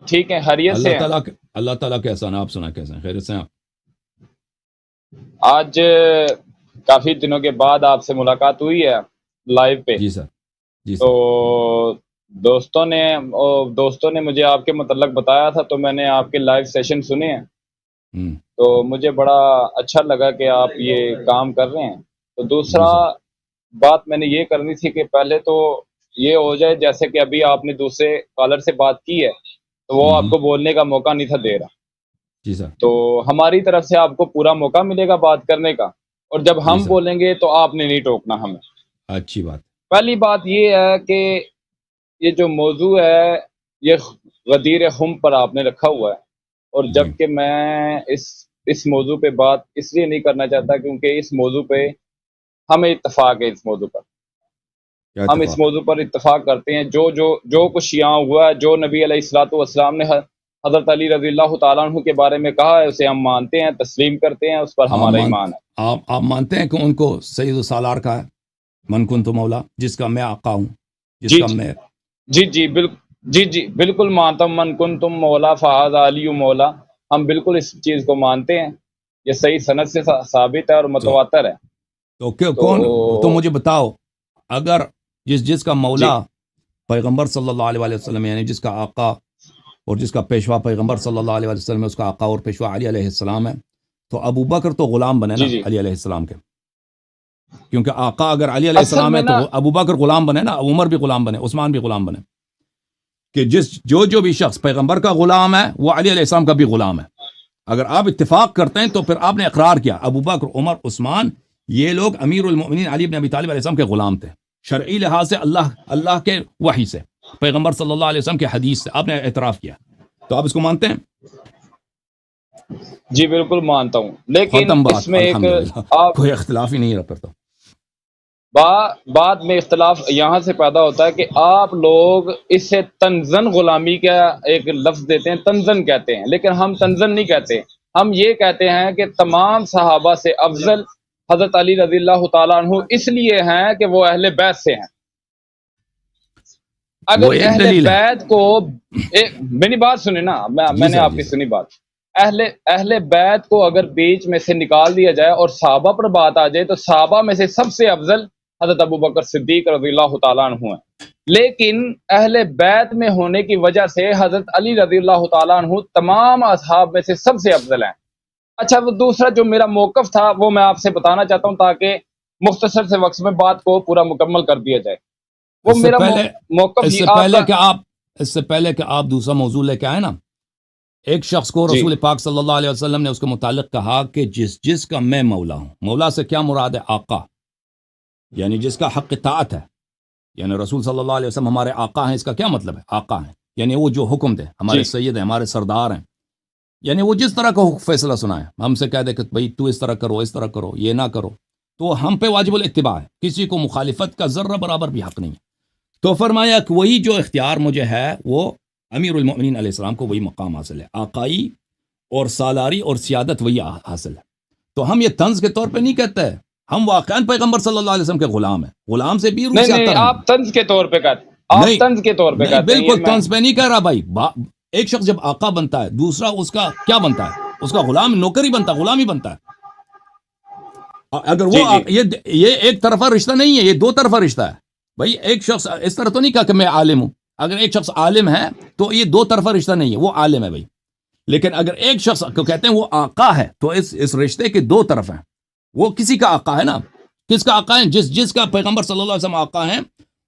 ٹھیک ہیں، خیریت سے ہیں؟ اللہ تعالیٰ کیسا نا، آپ سنا کیسے ہیں؟ خیریت سے ہیں آپ؟ آج کافی دنوں کے بعد آپ سے ملاقات ہوئی ہے لائیو پہ. جی سر، جی تو سر. دوستوں نے مجھے آپ کے متعلق بتایا تھا، تو میں نے آپ کے لائیو سیشن سنے ہیں. ہوں. تو مجھے بڑا اچھا لگا کہ آپ یہ کام کر رہے ہیں. تو جی دوسرا سر. بات میں نے یہ کرنی تھی کہ پہلے تو یہ ہو جائے، جیسے کہ ابھی آپ نے دوسرے کالر سے بات کی ہے تو وہ آپ ہوں. کو بولنے کا موقع نہیں تھا دے رہا. جی سر. تو ہماری طرف سے آپ کو پورا موقع ملے گا بات کرنے کا، اور جب جی ہم سر. بولیں گے تو آپ نے نہیں ٹوکنا ہمیں. اچھی بات. پہلی بات یہ ہے کہ یہ جو موضوع ہے یہ غدیر خم پر آپ نے رکھا ہوا ہے، اور جی. جب کہ میں اس موضوع پہ بات اس لیے نہیں کرنا چاہتا کیونکہ اس موضوع پہ ہمیں اتفاق ہے. اس موضوع پر کیا ہم اس اتفاق؟ موضوع پر اتفاق کرتے ہیں. جو کچھ یہاں ہوا ہے، جو نبی علیہ الصلوۃ والسلام نے حضرت علی رضی اللہ تعالیٰ عنہ کے بارے میں کہا ہے، اسے ہم مانتے ہیں، تسلیم کرتے ہیں، اس پر آپ ہمارا مان ایمان ہے. آپ مانتے ہیں کہ ان کو سید و سالار کا ہے؟ من کنت مولا، جس کا میں آقا ہوں، جس جی کا جی میں. جی جی بالکل. جی بالکل مانتا ہوں. من کنتم مولا فہذا علی مولا. ہم بالکل اس چیز کو مانتے ہیں. یہ صحیح سند سے ثابت ہے اور تو متواتر ہے. تو کون؟ تو مجھے بتاؤ، اگر جس کا جی مولا پیغمبر صلی اللہ علیہ وآلہ وسلم، یعنی جس کا آقا اور جس کا پیشوا پیغمبر صلی اللہ علیہ وآلہ وسلم ہے، اس کا آقا اور پیشوا علی علیہ السلام ہے، تو ابو بکر تو غلام بنے جی نا جی علی علیہ السلام کے؟ کیونکہ آقا اگر علی علیہ اصل السلام میں ہے نا. تو ابو بکر غلام بنے نا، عمر بھی غلام بنے، عثمان بھی غلام بنے. کہ جو بھی شخص پیغمبر کا غلام ہے وہ علی علیہ السلام کا بھی غلام ہے. اگر آپ اتفاق کرتے ہیں تو پھر آپ نے اقرار کیا ابو بکر، عمر، عثمان، یہ لوگ امیر المؤمنین علی بن ابی طالب علیہ السلام کے غلام تھے، شرعی لحاظ سے، اللہ کے وحی سے، پیغمبر صلی اللہ علیہ وسلم کے حدیث سے آپ نے اعتراف کیا. تو آپ اس کو مانتے ہیں؟ جی بالکل مانتا ہوں، لیکن ختم بات، اس میں ایک الحمدللہ، آپ کوئی اختلاف ہی نہیں رہا پھر تو. بعد میں اختلاف یہاں سے پیدا ہوتا ہے کہ آپ لوگ اسے تنزن غلامی کا ایک لفظ دیتے ہیں، تنزن کہتے ہیں، لیکن ہم تنزن نہیں کہتے. ہم یہ کہتے ہیں کہ تمام صحابہ سے افضل حضرت علی رضی اللہ تعالیٰ عنہ اس لیے ہیں کہ وہ اہل بیت سے ہیں. اگر وہ ایک اہل دلیل ہے. بیت کو میری بات سنیں نا، جی میں نے سر، آپ جی کی سر. سنی بات. اہل بیت کو اگر بیچ میں سے نکال دیا جائے اور صحابہ پر بات آ جائے تو صحابہ میں سے سب سے افضل حضرت ابو بکر صدیق رضی اللہ تعالیٰ عنہ ہیں. لیکن اہل بیت میں ہونے کی وجہ سے حضرت علی رضی اللہ تعالیٰ عنہ تمام اصحاب میں سے سب سے افضل ہیں. اچھا، وہ دوسرا جو میرا موقف تھا وہ میں آپ سے بتانا چاہتا ہوں تاکہ مختصر سے وقت میں بات کو پورا مکمل کر دیا جائے. وہ اس سے میرا پہلے موقف اس سے آپ پہلے کا. کہ آپ اس سے پہلے کہ آپ دوسرا موضوع لے کے آئے نا، ایک شخص کو جی رسول پاک صلی اللہ علیہ وسلم نے اس کے متعلق کہا کہ جس کا میں مولا ہوں. مولا سے کیا مراد ہے؟ آقا، یعنی جس کا حق اطاعت ہے. یعنی رسول صلی اللہ علیہ وسلم ہمارے آقا ہیں. اس کا کیا مطلب ہے؟ آقا ہیں یعنی وہ جو حکم دے، ہمارے جی سید ہیں، ہمارے سردار ہیں. یعنی وہ جس طرح کا فیصلہ سنائے، ہم سے کہہ دے کہ بھائی تو اس طرح کرو، اس طرح کرو، یہ نہ کرو، تو ہم پہ واجب الاتباع ہے. کسی کو مخالفت کا ذرہ برابر بھی حق نہیں ہے. تو فرمایا کہ وہی جو اختیار مجھے ہے وہ امیر المؤمنین علیہ السلام کو وہی مقام حاصل ہے، آقائی اور سالاری اور سیادت وہی حاصل ہے. تو ہم یہ طنز کے طور پہ نہیں کہتے، ہم واقعاً پیغمبر صلی اللہ علیہ وسلم کے غلام ہیں. غلام سے بھی نہیں نہیں، روسیاتر ہیں. آپ طنز کے طور پہ کہتے آپ نہیں طنز کے طور پہ نہیں، کہتے ہیں یہ بالکل میں. طنز پہ نہیں کہہ رہا بھائی. ایک شخص جب آقا بنتا ہے، دوسرا اس کا کیا بنتا ہے؟ اس کا غلام، نوکر ہی بنتا ہے، غلام ہی بنتا ہے. اگر وہ جی جی یہ ایک طرفہ رشتہ نہیں ہے، یہ دو طرفہ رشتہ ہے. بھائی ایک شخص اس طرح تو نہیں کہا کہ میں عالم ہوں. اگر ایک شخص عالم ہے تو یہ دو طرفہ رشتہ نہیں ہے، وہ عالم ہے بھائی. لیکن اگر ایک شخص کو کہتے ہیں وہ آقا ہے تو اس رشتے کے دو طرف ہیں. وہ کسی کا آقا ہے نا. کس کا آقا ہے؟ جس کا پیغمبر صلی اللہ علیہ وسلم آقا ہیں،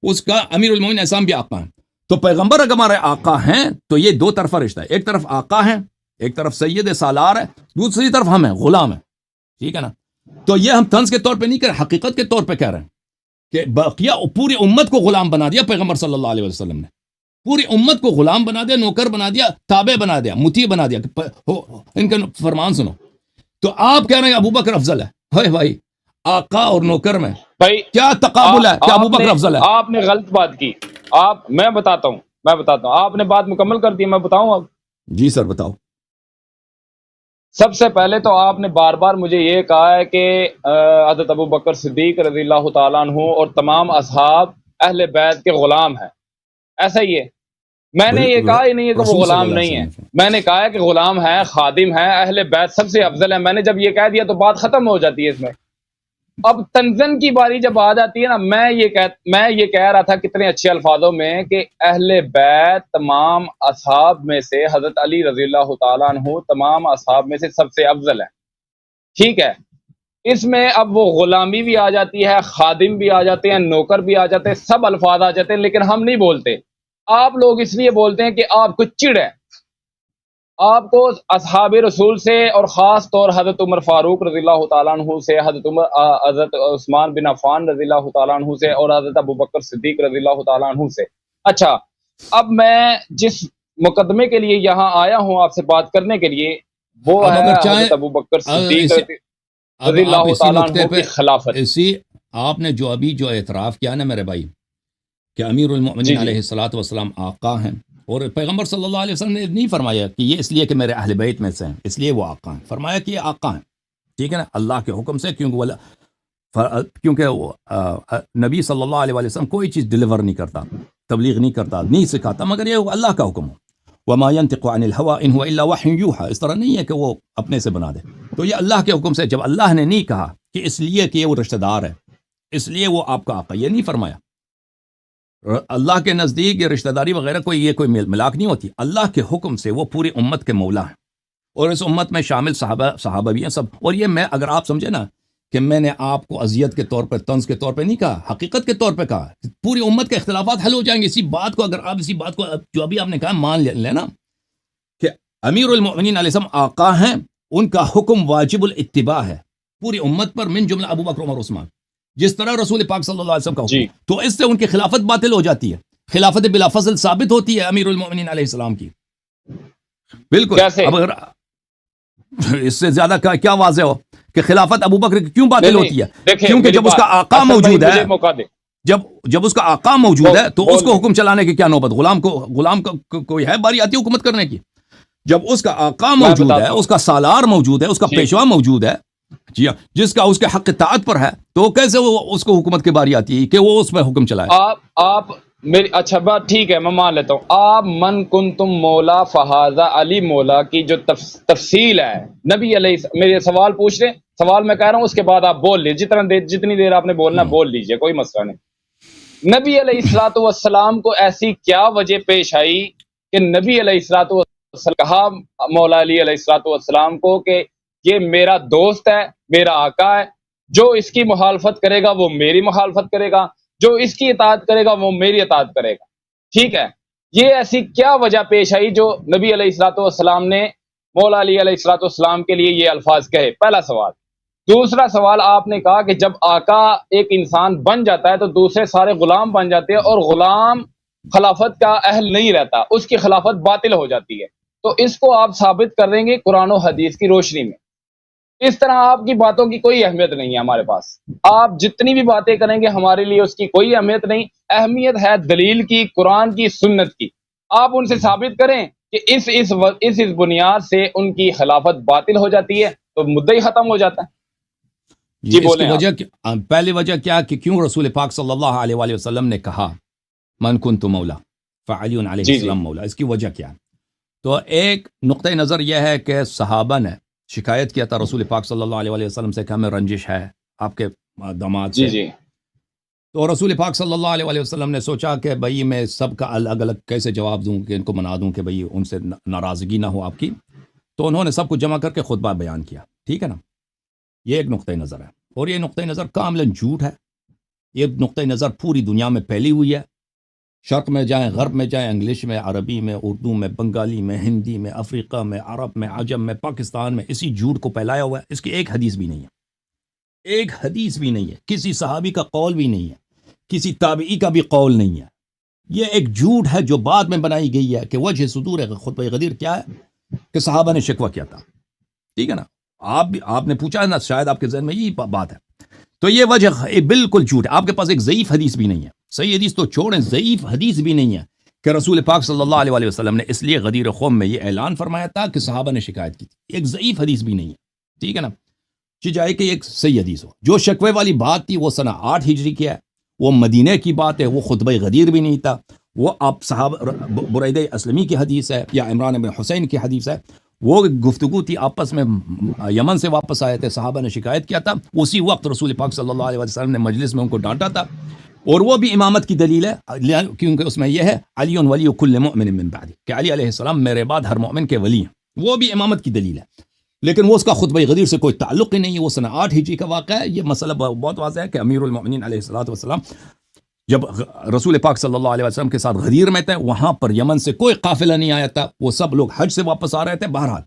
اس کا امیر المومنین اسلام بھی آقا ہیں. تو پیغمبر اگر ہمارے آقا ہیں تو یہ دو طرفہ رشتہ ہے. ایک طرف آقا ہے، ایک طرف سید سالار ہے، دوسری طرف ہم ہیں، غلام ہیں. ٹھیک ہے نا؟ تو یہ ہم طنز کے طور پہ نہیں کہہ رہے، حقیقت کے طور پہ کہہ رہے ہیں کہ بقیہ پوری امت کو غلام بنا دیا پیغمبر صلی اللہ علیہ وسلم نے. پوری امت کو غلام بنا دیا، نوکر بنا دیا، تابع بنا دیا، مطیع بنا دیا. ان کا فرمان سنو. تو آپ کہہ رہے ہیں ابو بکر افضل ہے. ہائے بھائی، آقا اور نوکر میں بھائی. کیا تقابل ہے کہ ابو بکر افضل ہے؟ آپ نے غلط بات کی. میں بتاتا ہوں آپ نے بات مکمل کر دی، میں بتاؤں اب. جی سر، بتاؤ. سب سے پہلے تو آپ نے بار بار مجھے یہ کہا ہے کہ حضرت ابو بکر صدیق رضی اللہ تعالیٰ عنہ اور تمام اصحاب اہل بیت کے غلام ہیں. ایسا ہی ہے؟ میں نے یہ کہا ہی نہیں ہے کہ وہ غلام نہیں ہے، میں نے کہا ہے کہ غلام ہے، خادم ہے، اہل بیت سب سے افضل ہے. میں نے جب یہ کہہ دیا تو بات ختم ہو جاتی ہے اس میں. اب تنزن کی باری جب آ جاتی ہے نا، میں یہ کہہ رہا تھا کتنے اچھے الفاظوں میں کہ اہل بیت تمام اصحاب میں سے حضرت علی رضی اللہ تعالیٰ عنہ تمام اصحاب میں سے سب سے افضل ہے. ٹھیک ہے، اس میں اب وہ غلامی بھی آ جاتی ہے، خادم بھی آ جاتے ہیں، نوکر بھی آ جاتے ہیں، سب الفاظ آ جاتے ہیں، لیکن ہم نہیں بولتے. آپ لوگ اس لیے بولتے ہیں کہ آپ کو چڑ ہے، آپ کو اصحاب رسول سے اور خاص طور حضرت عمر فاروق رضی اللہ تعالیٰ عنہ سے، حضرت عثمان بن عفان رضی اللہ تعالیٰ عنہ سے اور حضرت ابو بکر صدیق رضی اللہ تعالیٰ عنہ سے. اچھا، اب میں جس مقدمے کے لیے یہاں آیا ہوں آپ سے بات کرنے کے لیے، وہ اب ہے اگر حضرت چاہیں ابو بکر صدیق اب رضی آپ اللہ اسی تعالیٰ نقطے عنہ پہ کی خلافت. آپ نے جو ابھی جو اعتراف کیا نا میرے بھائی کہ امیر المؤمنین علیہ الصلوۃ والسلام آقا ہیں، اور پیغمبر صلی اللہ علیہ وسلم نے نہیں فرمایا کہ یہ اس لیے کہ میرے اہل بیت میں سے ہیں اس لیے وہ آقا ہیں، فرمایا کہ یہ آقا ہیں. ٹھیک ہے نا، اللہ کے حکم سے، کیونکہ وہ نبی صلی اللہ علیہ وسلم کوئی چیز ڈیلیور نہیں کرتا، تبلیغ نہیں کرتا، نہیں سکھاتا، مگر یہ اللہ کا حکم ہو. وما ينطق عن الهوى ان هو الا وحي يوحى، اس طرح نہیں ہے کہ وہ اپنے سے بنا دے. تو یہ اللہ کے حکم سے، جب اللہ نے نہیں کہا کہ اس لیے کہ یہ وہ رشتہ دار ہے اس لیے وہ آپ کا آقا، یہ نہیں فرمایا. اللہ کے نزدیک یہ رشتہ داری وغیرہ یہ کوئی ملاک نہیں ہوتی. اللہ کے حکم سے وہ پوری امت کے مولا ہیں، اور اس امت میں شامل صحابہ بھی ہیں سب. اور یہ میں اگر آپ سمجھے نا کہ میں نے آپ کو اذیت کے طور پہ، طنز کے طور پہ نہیں کہا، حقیقت کے طور پہ کہا. پوری امت کے اختلافات حل ہو جائیں گے اسی بات کو، اگر آپ اسی بات کو جو ابھی آپ نے کہا مان لینا کہ امیر المؤمنین علیہ السلام آقا ہیں، ان کا حکم واجب الاتباع ہے پوری امت پر، من جملہ ابو بکر عمر عثمان، جس طرح رسول پاک صلی اللہ علیہ وسلم کا حکم. تو اس سے ان کی خلافت باطل ہو جاتی ہے، خلافت بلا فضل ثابت ہوتی ہے امیر المؤمنین علیہ السلام کی. بالکل. اب اگر اس سے زیادہ کیا واضح ہو کہ خلافت ابو بکر کی کیوں باطل ہوتی ہے؟ کیونکہ جب اس کا آقا موجود ہے، جب اس کا آقا موجود ہے تو اس کو حکم چلانے کی کیا نوبت؟ غلام کو کوئی ہے باری آتی حکومت کرنے کی؟ جب اس کا آقا موجود ہے، اس کا سالار موجود ہے، اس کا پیشوا موجود ہے، جی ہاں، جس کا اس کے حق اطاعت پر ہے، تو کیسے وہ اس کو حکومت کی باری آتی ہے کہ وہ اس پہ حکم چلائے؟ آپ میری اچھا بات ٹھیک ہے، میں مان لیتا ہوں. آپ من کنتم مولا فہذا علی مولا کی جو تفصیل ہے نبی علیہ، میرے سوال پوچھ رہے، سوال میں کہہ رہا ہوں، اس کے بعد آپ بول لیجیے، جتنی دیر آپ نے بولنا بول لیجیے، کوئی مسئلہ نہیں. نبی علیہ الصلوۃ والسلام کو ایسی کیا وجہ پیش آئی کہ نبی علیہ الصلوۃ والسلام کہا مولا علی علیہ الصلوۃ والسلام کو کہ یہ میرا دوست ہے، میرا آقا ہے، جو اس کی مخالفت کرے گا وہ میری مخالفت کرے گا، جو اس کی اطاعت کرے گا وہ میری اطاعت کرے گا. ٹھیک ہے، یہ ایسی کیا وجہ پیش آئی جو نبی علیہ الصلوۃ والسلام نے مولا علی علیہ الصلوۃ والسلام کے لیے یہ الفاظ کہے؟ پہلا سوال. دوسرا سوال، آپ نے کہا کہ جب آقا ایک انسان بن جاتا ہے تو دوسرے سارے غلام بن جاتے ہیں، اور غلام خلافت کا اہل نہیں رہتا، اس کی خلافت باطل ہو جاتی ہے. تو اس کو آپ ثابت کر دیں گے قرآن و حدیث کی روشنی میں. اس طرح آپ کی باتوں کی کوئی اہمیت نہیں ہے ہمارے پاس. آپ جتنی بھی باتیں کریں گے ہمارے لیے اس کی کوئی اہمیت نہیں. اہمیت ہے دلیل کی، قرآن کی، سنت کی. آپ ان سے ثابت کریں کہ اس بنیاد سے ان کی خلافت باطل ہو جاتی ہے تو مدعا ہی ختم ہو جاتا ہے. جی بولیں. پہلی وجہ کیا کہ کیوں رسول پاک صلی اللہ علیہ وآلہ وسلم نے کہا من کنت مولا فعلی علیہ السلام مولا؟ اس کی وجہ کیا ہے؟ تو ایک نقطہ نظر یہ ہے کہ صحابہ نے شکایت کیا تھا رسول پاک صلی اللہ علیہ وآلہ وسلم سے کہ ہمیں رنجش ہے آپ کے داماد سے. تو رسول پاک صلی اللہ علیہ وآلہ وسلم نے سوچا کہ بھئی میں سب کا الگ الگ کیسے جواب دوں کہ ان کو منا دوں کہ بھئی ان سے ناراضگی نہ ہو آپ کی. تو انہوں نے سب کو جمع کر کے خطبہ بیان کیا. ٹھیک ہے نا، یہ ایک نقطہ نظر ہے، اور یہ نقطہ نظر کاملاً جھوٹ ہے. یہ نقطہ نظر پوری دنیا میں پھیلی ہوئی ہے، شرق میں جائیں، غرب میں جائیں، انگلش میں، عربی میں، اردو میں، بنگالی میں، ہندی میں، افریقہ میں، عرب میں، عجم میں، پاکستان میں اسی جھوٹ کو پھیلایا ہوا ہے. اس کی ایک حدیث بھی نہیں ہے، ایک حدیث بھی نہیں ہے، کسی صحابی کا قول بھی نہیں ہے، کسی تابعی کا بھی قول نہیں ہے. یہ ایک جھوٹ ہے جو بعد میں بنائی گئی ہے کہ وجہ صدور خطبہ غدیر کیا ہے کہ صحابہ نے شکوہ کیا تھا. ٹھیک ہے نا، آپ نے پوچھا نا، شاید آپ کے ذہن میں یہی بات ہے. تو یہ وجہ بالکل جھوٹ ہے. آپ کے پاس ایک ضعیف حدیث بھی نہیں ہے، صحیح حدیث تو چھوڑیں، ضعیف حدیث بھی نہیں ہے کہ رسول پاک صلی اللہ علیہ وآلہ وسلم نے اس لیے غدیر قوم میں یہ اعلان فرمایا تھا کہ صحابہ نے شکایت کی تھی. ایک ضعیف حدیث بھی نہیں ہے. ٹھیک ہے نا، چاہے کہ ایک صحیح حدیث ہو. جو شکوے والی بات تھی وہ سنہ 8 ہجری کی ہے، وہ مدینے کی بات ہے، وہ خطبہ غدیر بھی نہیں تھا. وہ آپ صحابہ برید اسلمی کی حدیث ہے یا عمران بن حسین کی حدیث ہے، وہ گفتگو تھی آپس میں، یمن سے واپس آئے تھے، صحابہ نے شکایت کیا تھا، اسی وقت رسول پاک صلی اللہ علیہ وسلم نے مجلس میں ان کو ڈانٹا تھا، اور وہ بھی امامت کی دلیل ہے، کیونکہ اس میں یہ ہے علی ولی کل مؤمن من بعدی، کہ علی علیہ السلام میرے بعد ہر مومن کے ولی ہیں، وہ بھی امامت کی دلیل ہے، لیکن وہ اس کا خطبہ غدیر سے کوئی تعلق ہی نہیں ہے، وہ سنہ 8 ہجری کا واقعہ ہے۔ یہ مسئلہ بہت واضح ہے کہ امیر المؤمنین علیہ الصلوۃ والسلام جب رسول پاک صلی اللہ علیہ وسلم کے ساتھ غدیر میں تھے، وہاں پر یمن سے کوئی قافلہ نہیں آیا تھا، وہ سب لوگ حج سے واپس آ رہے تھے۔ بہرحال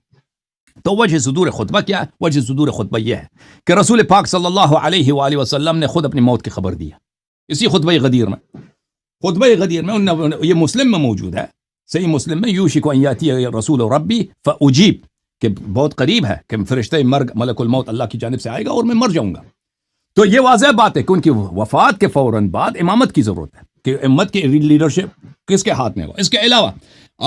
تو وجہ صدور خطبہ کیا ہے؟ وجہ صدور خطبہ یہ ہے کہ رسول پاک صلی اللہ علیہ وآلہ وسلم نے خود اپنی موت کی خبر دی ہے اسی خطبہ غدیر میں۔ خطبہ غدیر میں یہ مسلم میں موجود ہے، صحیح مسلم میں، یوشک ان یاتی رسول ربی فاجیب، کہ بہت قریب ہے کہ فرشتہ مرگ ملک الموت اللہ کی جانب سے آئے گا اور میں مر جاؤں گا۔ تو یہ واضح بات ہے کہ ان کی وفات کے فوراً بعد امامت کی ضرورت ہے، کہ امت کی لیڈرشپ کس کے ہاتھ میں ہو۔ اس کے علاوہ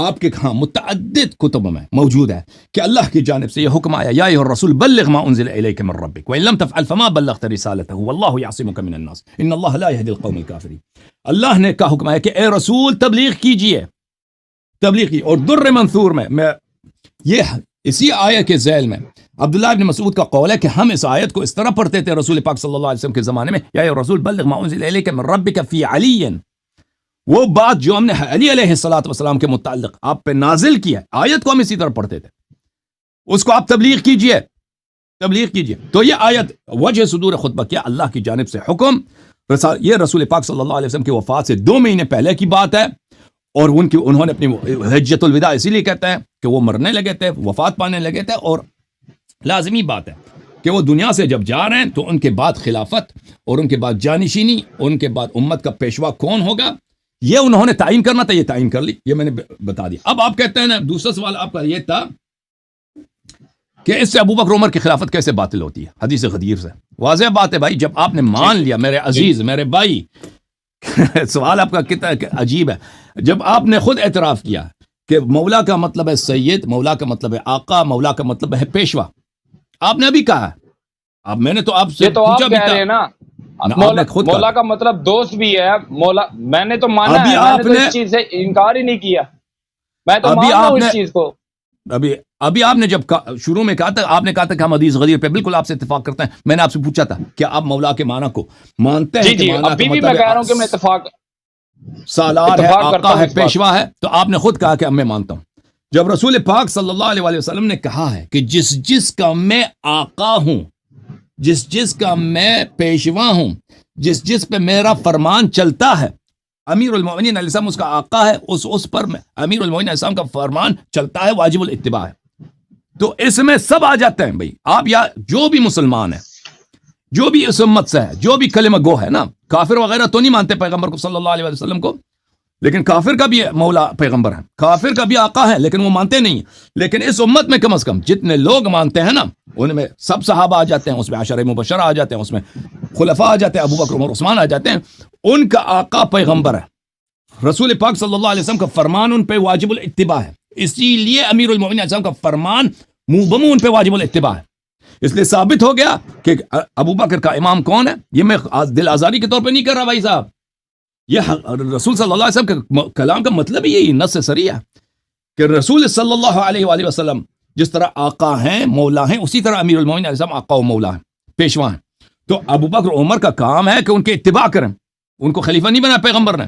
آپ کے ہاں متعدد کتب میں موجود ہے کہ اللہ کی جانب سے یہ حکم آیا، یا ایھا الرسول بلغ ما انزل الیک من ربک وان لم تفعل فما بلغت رسالته واللہ یعصمک من الناس ان اللہ لا یہدی القوم الکافرین۔ اللہ نے کا حکم آیا کہ اے رسول تبلیغ کیجئے، تبلیغ کی۔ اور در منثور میں یہ اسی آیت کے ذیل میں عبداللہ ابن مسعود کا قول ہے کہ ہم اس آیت کو اس طرح پڑھتے تھے رسول پاک صلی اللہ علیہ وسلم کے زمانے میں، یا ایھا الرسول بلغ ما انزل الیک من ربک فی علی، وہ بات جو ہم نے علی علیہ السلام کے متعلق آپ پہ نازل کیا، آیت کو ہم اسی طرح پڑھتے تھے، اس کو آپ تبلیغ کیجئے، تبلیغ کیجئے۔ تو یہ آیت وجہ صدور خطبہ کیا، اللہ کی جانب سے حکم، یہ رسول پاک صلی اللہ علیہ وسلم کی وفات سے 2 مہینے پہلے کی بات ہے، اور انہوں نے اپنی حجۃ الوداع اسی لیے کہتے ہیں کہ وہ مرنے لگے تھے، وفات پانے لگے تھے، اور لازمی بات ہے کہ وہ دنیا سے جب جا رہے ہیں تو ان کے بعد خلافت اور ان کے بعد جانشینی، ان کے بعد امت کا پیشوا کون ہوگا، یہ انہوں نے تعین کرنا تھا، یہ تعین کر لی، یہ میں نے بتا دیا۔ اب آپ کہتے ہیں نا، دوسرا سوال آپ کا یہ تھا کہ اس سے ابوبکر عمر کی خلافت کیسے باطل ہوتی ہے حدیث غدیر سے۔ واضح بات ہے بھائی، جب آپ نے مان لیا میرے عزیز، میرے بھائی، سوال آپ کا کتنا عجیب ہے، جب آپ نے خود اعتراف کیا کہ مولا کا مطلب ہے سید، مولا کا مطلب ہے آقا، مولا کا مطلب ہے پیشوا، آپ نے ابھی کہا، اب میں نے تو آپ سے پوچھا بھی تھا، مولا کا مطلب دوست بھی ہے، مولا میں نے تو مانا ہے، میں نے تو اس چیز سے انکار ہی نہیں کیا، میں تو مان رہا ہوں اس چیز کو۔ ابھی آپ نے جب شروع میں کہا تھا، آپ نے کہا تھا کہ ہم حدیث غدیر پہ بالکل آپ سے اتفاق کرتے ہیں، میں نے آپ سے پوچھا تھا کہ آپ مولا کے معنی کو مانتے ہیں؟ جی ابھی بھی میں کہہ رہا ہوں کہ میں اتفاق سالار ہے، آقا ہے، پیشوا ہے، تو آپ نے خود کہا کہ میں مانتا ہوں۔ جب رسول پاک صلی اللہ علیہ وسلم نے کہا ہے کہ جس کا میں آقا ہوں، جس کا میں پیشوا ہوں، جس پہ میرا فرمان چلتا ہے، امیر المؤمنین علیہ السلام اس کا آقا ہے، اس پر امیر المؤمنین علیہ السلام کا فرمان چلتا ہے، واجب الاتباع ہے۔ تو اس میں سب آ جاتے ہیں بھائی، آپ یا جو بھی مسلمان ہے، جو بھی اس امت سے ہے، جو بھی کلمہ گو ہے نا، کافر وغیرہ تو نہیں مانتے پیغمبر کو صلی اللہ علیہ وسلم کو، لیکن کافر کا بھی مولا پیغمبر ہے، کافر کا بھی آقا ہے، لیکن وہ مانتے نہیں ہیں۔ لیکن اس امت میں کم از کم جتنے لوگ مانتے ہیں نا، ان میں سب صحابہ آ جاتے ہیں، اس میں عشرہ مبشرہ آ جاتے ہیں، اس میں خلفاء آ جاتے ہیں، ابو بکر عمر عثمان آ جاتے ہیں، ان کا آقا پیغمبر ہے، رسول پاک صلی اللہ علیہ وسلم کا فرمان ان پہ واجب الاتباع ہے، اسی لیے امیر المؤمنین علیہ السلام کا فرمان منہ بمنہ ان پہ واجب الاتباع ہے۔ اس لیے ثابت ہو گیا کہ ابو بکر کا امام کون ہے، یہ میں دل آزاری کے طور پہ نہیں کر رہا بھائی صاحب، یہ رسول صلی اللہ علیہ وسلم کے کلام کا مطلب یہی نص صریح ہے کہ رسول صلی اللہ علیہ وآلہ وسلم جس طرح آقا ہیں، مولا ہیں، اسی طرح امیر المؤمنین علیہ السلام آقا و مولا ہیں، پیشوا ہیں۔ تو ابو بکر عمر کا کام ہے کہ ان کے اتباع کریں، ان کو خلیفہ نہیں بنایا پیغمبر نے،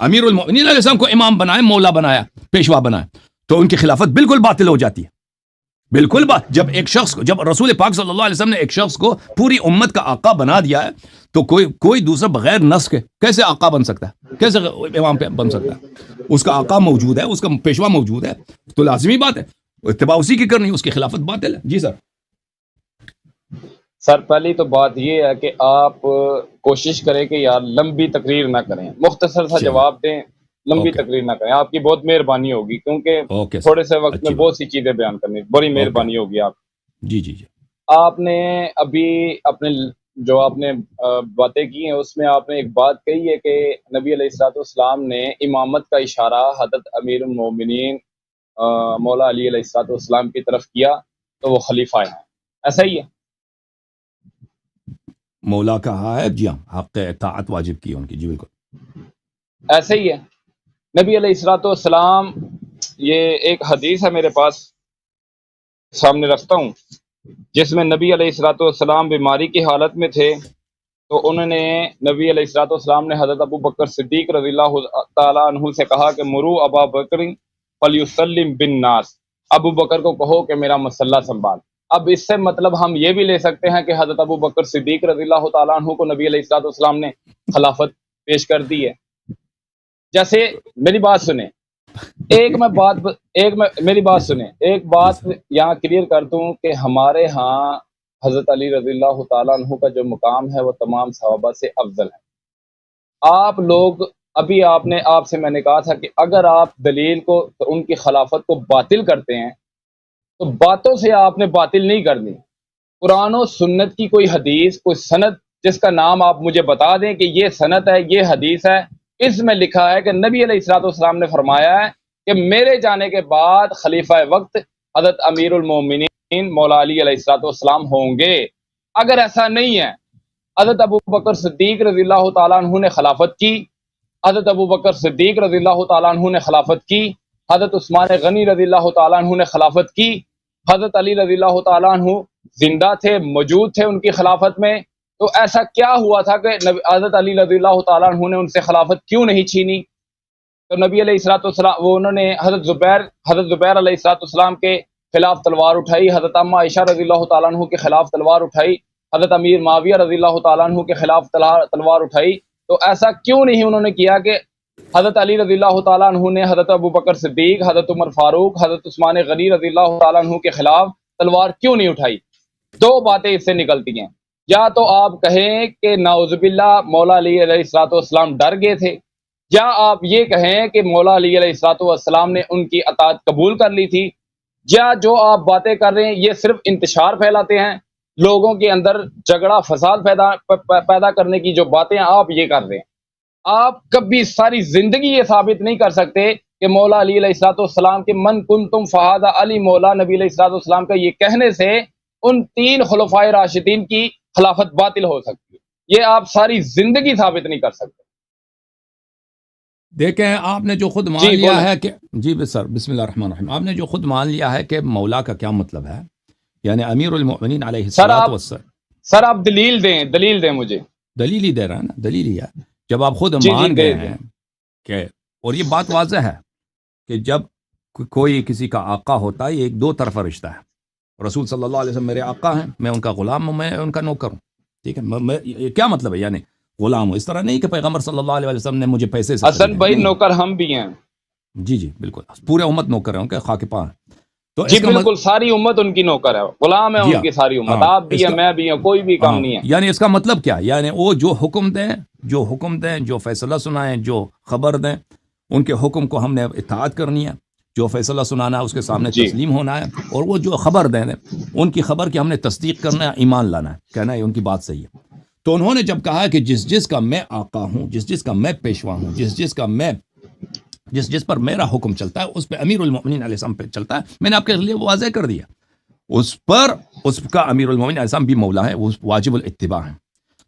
امیر المؤمنین علیہ السلام کو امام بنائے، مولا بنایا، پیشوا بنایا، تو ان کی خلافت بالکل باطل ہو جاتی ہے، بالکل جب ایک شخص کو، جب رسول پاک صلی اللہ علیہ وسلم نے ایک شخص کو پوری امت کا آقا بنا دیا ہے، تو کوئی دوسرا بغیر نسخ کے کیسے آقا بن سکتا ہے، کیسے امام بن سکتا ہے؟ اس کا آقا موجود ہے، اس کا پیشوا موجود ہے، تو لازمی بات ہے اتباع اسی کی کرنی، اس کی خلافت باطل ہے۔ جی سر پہلی تو بات یہ ہے کہ آپ کوشش کریں کہ یار لمبی تقریر نہ کریں، مختصر سا جواب دیں، لمبی تقریر نہ کریں، آپ کی بہت مہربانی ہوگی، کیونکہ تھوڑے سے وقت میں بہت سی چیزیں بیان کرنی، بڑی مہربانی ہوگی آپ جی آپ نے ابھی اپنے جو آپ نے باتیں کی ہیں اس میں آپ نے ایک بات کہی ہے کہ نبی علیہ الصلوۃ والسلام نے امامت کا اشارہ حضرت امیر المومنین مولا علی علیہ الصلوۃ والسلام کی طرف کیا تو وہ خلیفہ ہیں، ایسا ہی ہے؟ مولا کہا ہے، جی ہاں، حق اطاعت واجب کی ان کی، جی بالکل ایسے ہی ہے۔ نبی علیہ الصلوۃ والسلام، یہ ایک حدیث ہے میرے پاس، سامنے رکھتا ہوں، جس میں نبی علیہ الصلوۃ والسلام بیماری کی حالت میں تھے، تو انہوں نے، نبی علیہ الصلوۃ والسلام نے حضرت ابو بکر صدیق رضی اللہ تعالیٰ عنہ سے کہا کہ مرو ابا بکر فلیسلم بالناس، ابو بکر کو کہو کہ میرا مسلح سنبھال۔ اب اس سے مطلب ہم یہ بھی لے سکتے ہیں کہ حضرت ابو بکر صدیق رضی اللہ تعالیٰ عنہ کو نبی علیہ الصلوۃ والسلام نے خلافت پیش کر دی ہے۔ جیسے میری بات سنیں، میری بات سنیں، ایک بات یہاں کلیئر کر دوں کہ ہمارے ہاں حضرت علی رضی اللہ تعالیٰ عنہ کا جو مقام ہے وہ تمام صحابہ سے افضل ہے۔ آپ لوگ، ابھی آپ سے میں نے کہا تھا کہ اگر آپ دلیل کو، ان کی خلافت کو باطل کرتے ہیں تو باتوں سے آپ نے باطل نہیں کرنی۔ قرآن و سنت کی کوئی حدیث، کوئی سند جس کا نام آپ مجھے بتا دیں کہ یہ سند ہے، یہ حدیث ہے، اس میں لکھا ہے کہ نبی علیہ الصلوۃ والسلام نے فرمایا ہے کہ میرے جانے کے بعد خلیفہ وقت حضرت امیر المومنین مولا علی علیہ الصلوۃ والسلام ہوں گے۔ اگر ایسا نہیں ہے، حضرت ابو بکر صدیق رضی اللہ تعالیٰ عنہ نے خلافت کی، حضرت ابو بکر صدیق رضی اللہ تعالیٰ عنہ نے خلافت کی، حضرت عثمان غنی رضی اللہ تعالیٰ عنہ نے خلافت کی، حضرت علی رضی اللہ تعالیٰ عنہ زندہ تھے، موجود تھے ان کی خلافت میں، تو ایسا کیا ہوا تھا کہ حضرت علی رضی اللہ تعالیٰ عنہ نے ان سے خلافت کیوں نہیں چھینی؟ تو نبی علیہ الصلوۃ والسلام، وہ انہوں نے حضرت زبیر علیہ الصلوۃ والسلام کے خلاف تلوار اٹھائی، حضرت اما عائشہ رضی اللہ تعالیٰ عنہ کے خلاف تلوار اٹھائی، حضرت امیر معاویہ رضی اللہ تعالیٰ عنہ کے خلاف تلوار اٹھائی، تو ایسا کیوں نہیں انہوں نے کیا کہ حضرت علی رضی اللہ تعالیٰ عنہ نے حضرت ابو بکر صدیق، حضرت عمر فاروق، حضرت عثمان غنی رضی اللہ تعالیٰ عنہ کے خلاف تلوار کیوں نہیں اٹھائی؟ دو باتیں اس سے نکلتی ہیں، یا تو آپ کہیں کہ نعوذ باللہ مولا علی علیہ الصلوۃ والسلام ڈر گئے تھے، یا آپ یہ کہیں کہ مولا علی علیہ الصلوۃ والسلام نے ان کی اطاعت قبول کر لی تھی، یا جو آپ باتیں کر رہے ہیں یہ صرف انتشار پھیلاتے ہیں، لوگوں کے اندر جھگڑا فساد پیدا کرنے کی جو باتیں آپ یہ کر رہے ہیں۔ آپ کبھی ساری زندگی یہ ثابت نہیں کر سکتے کہ مولا علی علیہ الصلوۃ والسلام کے من کنتم فہذا علی مولا نبی علیہ الصلوۃ والسلام کا یہ کہنے سے ان تین خلفائے راشدین کی خلافت باطل ہو سکتی ہے، یہ آپ ساری زندگی ثابت نہیں کر سکتے۔ دیکھیں، آپ نے جو خود مان لیا ہے کہ جی سر، بسم اللہ الرحمن الرحیم، آپ نے جو خود مان لیا ہے کہ مولا کا کیا مطلب ہے، یعنی امیر المؤمنین علیہ الصلوۃ والسلام۔ سر آپ دلیل دیں مجھے۔ دلیل ہی دے رہا ہے نا، دلیل ہی ہے، جب آپ خود مان گئے ہیں کہ، اور یہ بات واضح ہے کہ جب کوئی کسی کا آقا ہوتا ہے یہ ایک دو طرفہ رشتہ ہے۔ رسول صلی اللہ علیہ وسلم میرے آقا ہیں، میں ان کا غلام ہوں، میں ان کا نوکر ہوں، ٹھیک ہے، یہ کیا مطلب ہے، یعنی غلام ہوں، اس طرح نہیں کہ پیغمبر صلی اللہ علیہ وسلم نے مجھے پیسے سے حسن بھائی نوکر ہم بھی ہیں، جی بالکل، پورے امت نوکر ہیں، ان کے خاک پا ہیں، تو جی بالکل، ساری امت ان کی نوکر ہے، غلام ہے ان کی ساری امت، آپ بھی ہیں، میں بھی ہیں، کوئی بھی کام نہیں ہے۔ یعنی اس کا مطلب کیا، یعنی وہ جو حکم دیں، جو فیصلہ سنائیں، جو خبر دیں، ان کے حکم کو ہم نے اطاعت کرنی ہے، جو فیصلہ سنانا ہے اس کے سامنے تسلیم ہونا ہے، اور وہ جو خبر دیں ان کی خبر کی ہم نے تصدیق کرنا ہے، ایمان لانا ہے، کہنا ہے ان کی بات صحیح ہے۔ تو انہوں نے جب کہا کہ جس کا میں آقا ہوں، جس کا میں پیشوا ہوں، جس پر میرا حکم چلتا ہے اس پہ امیر المؤمنین علیہ السلام پہ چلتا ہے، میں نے آپ کے لیے واضح کر دیا، اس کا امیر المؤمنین علیہ السلام بھی مولا ہے، وہ واجب الاتباع ہے۔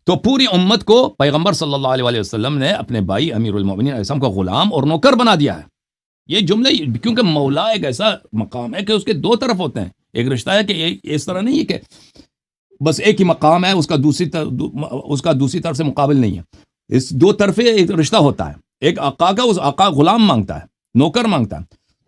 تو پوری امت کو پیغمبر صلی اللہ علیہ وسلم نے اپنے بھائی امیر المؤمنین علیہ السلام کو غلام اور نوکر بنا دیا ہے۔ یہ جملے، کیونکہ مولا ایک ایسا مقام ہے کہ اس کے دو طرف ہوتے ہیں، ایک رشتہ ہے کہ اس طرح نہیں ہے کہ بس ایک ہی مقام ہے، اس کا دوسری طرف سے مقابل نہیں ہے، اس دو طرفے ایک رشتہ ہوتا ہے، ایک آقا کا، اس آقا غلام مانگتا ہے، نوکر مانگتا ہے،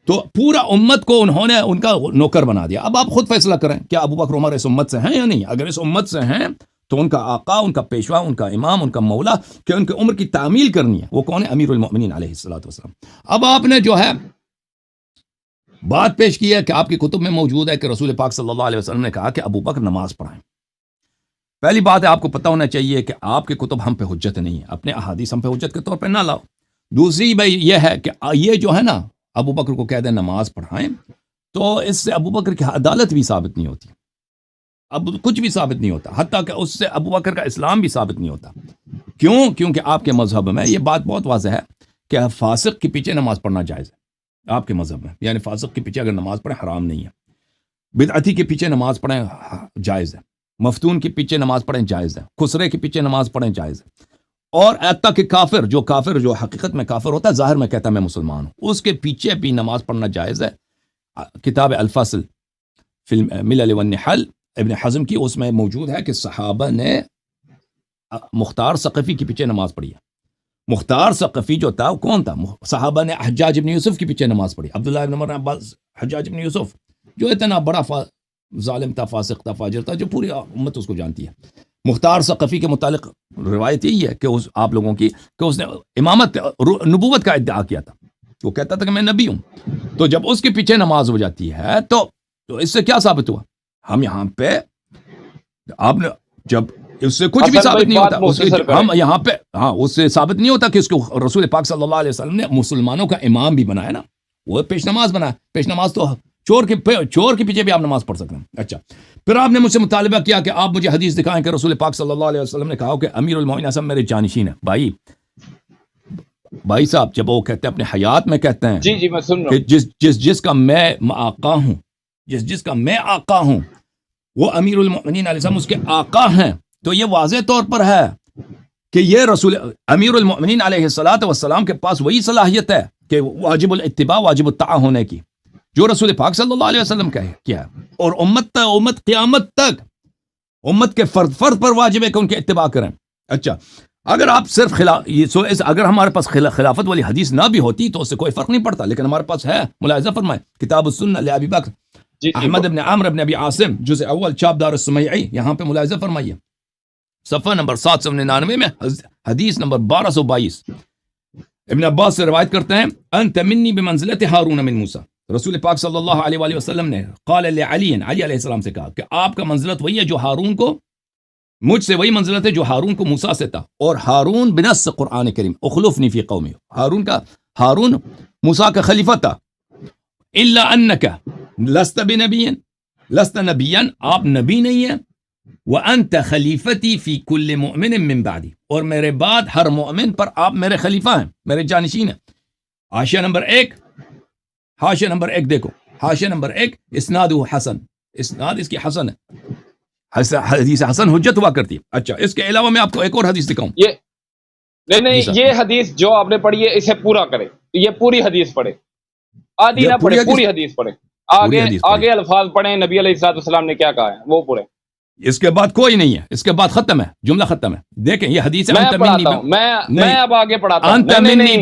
تو پورا امت کو انہوں نے ان کا نوکر بنا دیا۔ اب آپ خود فیصلہ کریں کیا ابو بکر عمر اس امت سے ہیں یا نہیں؟ اگر اس امت سے ہیں تو ان کا آقا، ان کا پیشوا، ان کا امام، ان کا مولا کہ ان کی عمر کی تعمیل کرنی ہے، وہ کون ہے؟ امیر المؤمنین علیہ الصلوۃ والسلام۔ اب آپ نے جو ہے بات پیش کی ہے کہ آپ کی کتب میں موجود ہے کہ رسول پاک صلی اللہ علیہ وسلم نے کہا کہ ابو بکر نماز پڑھائیں۔ پہلی بات ہے، آپ کو پتہ ہونا چاہیے کہ آپ کی کتب ہم پہ حجت نہیں ہے، اپنے احادیث ہم پہ حجت کے طور پہ نہ لاؤ۔ دوسری بھائی یہ ہے کہ یہ جو ہے نا، ابو بکر کو کہہ دیں نماز پڑھائیں، تو اس سے ابو بکر کی عدالت بھی ثابت نہیں ہوتی، اب کچھ بھی ثابت نہیں ہوتا، حتیٰ کہ اس سے ابو بکر کا اسلام بھی ثابت نہیں ہوتا۔ کیونکہ آپ کے مذہب میں یہ بات بہت واضح ہے کہ فاسق کے پیچھے نماز پڑھنا جائز ہے آپ کے مذہب میں، یعنی فاسق کے پیچھے اگر نماز پڑھیں حرام نہیں ہے، بدعتی کے پیچھے نماز پڑھیں جائز ہے، مفتون کے پیچھے نماز پڑھیں جائز ہے، خسرے کے پیچھے نماز پڑھیں جائز ہے، اور حتیٰ کہ کافر جو حقیقت میں کافر ہوتا ہے ظاہر میں کہتا ہے میں مسلمان ہوں، اس کے پیچھے بھی نماز پڑھنا جائز ہے. کتاب الفصل فی الملل والنحل ابن حزم کی، اس میں موجود ہے کہ صحابہ نے مختار ثقفی کے پیچھے نماز پڑھی ہے. مختار ثقفی جو تھا وہ کون تھا؟ صحابہ نے حجاج ابن یوسف کے پیچھے نماز پڑھی. عبداللہ ابن عمر عباس، حجاج ابن یوسف جو اتنا بڑا ظالم تھا، فاسق تھا، فاجر تھا، جو پوری امت اس کو جانتی ہے. مختار ثقفی کے متعلق روایت یہی ہے کہ آپ لوگوں کی کہ اس نے امامت نبوت کا ادعا کیا تھا. وہ کہتا تھا کہ میں نبی ہوں. تو جب اس کے پیچھے نماز ہو جاتی ہے تو اس سے کیا ثابت ہوا؟ ہم یہاں پہ آپ نے جب اس سے کچھ بھی ثابت نہیں ہوتا، ہم یہاں پہ اس سے ثابت نہیں ہوتا کہ اس کو رسول پاک صلی اللہ علیہ وسلم نے مسلمانوں کا امام بھی بنایا نا، وہ پیش نماز بنایا. پیش نماز تو چور کے پیچھے بھی آپ نماز پڑھ سکتے ہیں. اچھا، پھر آپ نے مجھ سے مطالبہ کیا کہ آپ مجھے حدیث دکھائیں کہ رسول پاک صلی اللہ علیہ وسلم نے کہا کہ امیر المومنین اصلا میرے جانشین ہے. بھائی صاحب، جب وہ کہتے ہیں اپنے حیات میں کہتے ہیں جی میں سن رہا ہوں کہ جس کا میں آقا ہوں، جس کا میں آقا ہوں وہ امیر المومنین علیہ السلام اس کے آقا ہیں، تو یہ واضح طور پر ہے کہ یہ رسول امیر المومنین علیہ الصلوۃ والسلام کے پاس وہی صلاحیت ہے کہ واجب الاتباع واجب الطاعہ ہونے کی جو رسول پاک صلی اللہ علیہ وسلم کا ہے کیا ہے. اور امت قیامت تک امت کے فرد پر واجب ہے کہ ان کے اتباع کریں. اچھا، اگر آپ صرف اگر ہمارے پاس خلافت والی حدیث نہ بھی ہوتی تو اس سے کوئی فرق نہیں پڑتا، لیکن ہمارے پاس ہے. ملاحظہ فرمائیں کتاب السنہ لابی بکر احمد بن عامر بن ابی عاصم جزء اول چاپ دار السمیعی، یہاں پہ ملاحظہ فرمائیے صفحہ نمبر 799 میں حدیث نمبر 1222 ابن عباس سے روایت کرتے ہیں انت منی بمنزلت ہارون من موسیٰ. رسول پاک صلی اللہ علیہ وآلہ وسلم نے قال علی علیہ السلام سے کہا کہ آپ کا منزلت وہی ہے جو ہارون کو، مجھ سے وہی منزلت ہے جو ہارون کو موسیٰ سے تھا. اور ہارون بنص قرآن کریم اخلفنی فی قومی، ہارون موسیٰ کا خلیفہ تھا. الا انک لست بنبی، لست نبیا، آپ نبی نہیں ہیں. وانت خلیفتی فی کل مؤمن من بعدی، اور میرے بعد ہر مؤمن پر آپ میرے خلیفہ ہیں، میرے جانشین ہیں. حاشیہ نمبر ایک دیکھو، حاشیہ نمبر 1 اسناد حسن، اسناد اس کی حسن ہے، حدیث حسن حجت ہوا کرتی ہے. اچھا، اس کے علاوہ میں آپ کو ایک اور حدیث دکھاؤں. یہ حدیث جو آپ نے پڑھی ہے اسے پورا کرے، یہ پوری حدیث پڑھے، آدھی نہ پڑھے، پوری حدیث پڑھے. آگے الفاظ پڑھیں نبی علیہ الصلوۃ والسلام نے کیا کہا ہے وہ پڑھیں. اس کے بعد کوئی نہیں ہے، اس کے بعد ختم ہے، جملہ ختم ہے. دیکھیں یہ حدیث میں اب آگے پڑھاتا ہوں.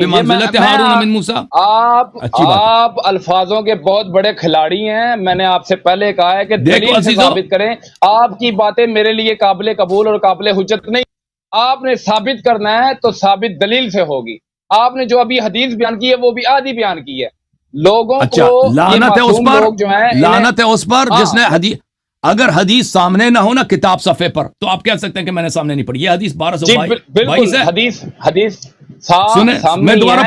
بمنزلت ہارون من موسیٰ. آپ الفاظوں کے بہت بڑے کھلاڑی ہیں. میں نے آپ سے پہلے کہا ہے کہ دلیل سے ثابت کریں. آپ کی باتیں میرے لیے قابل قبول اور قابل حجت نہیں. آپ نے ثابت کرنا ہے تو ثابت دلیل سے ہوگی. آپ نے جو ابھی حدیث بیان کی ہے وہ بھی آدھی بیان کی ہے. لوگوں کو لعنت ہے اس پر جس نے حدیث، اگر حدیث سامنے نہ ہو نا کتاب صفحے پر تو آپ کہہ سکتے ہیں کہ میں نے سامنے نہیں پڑھی. یہ حدیث 1222 ہے. حدیث میں دوبارہ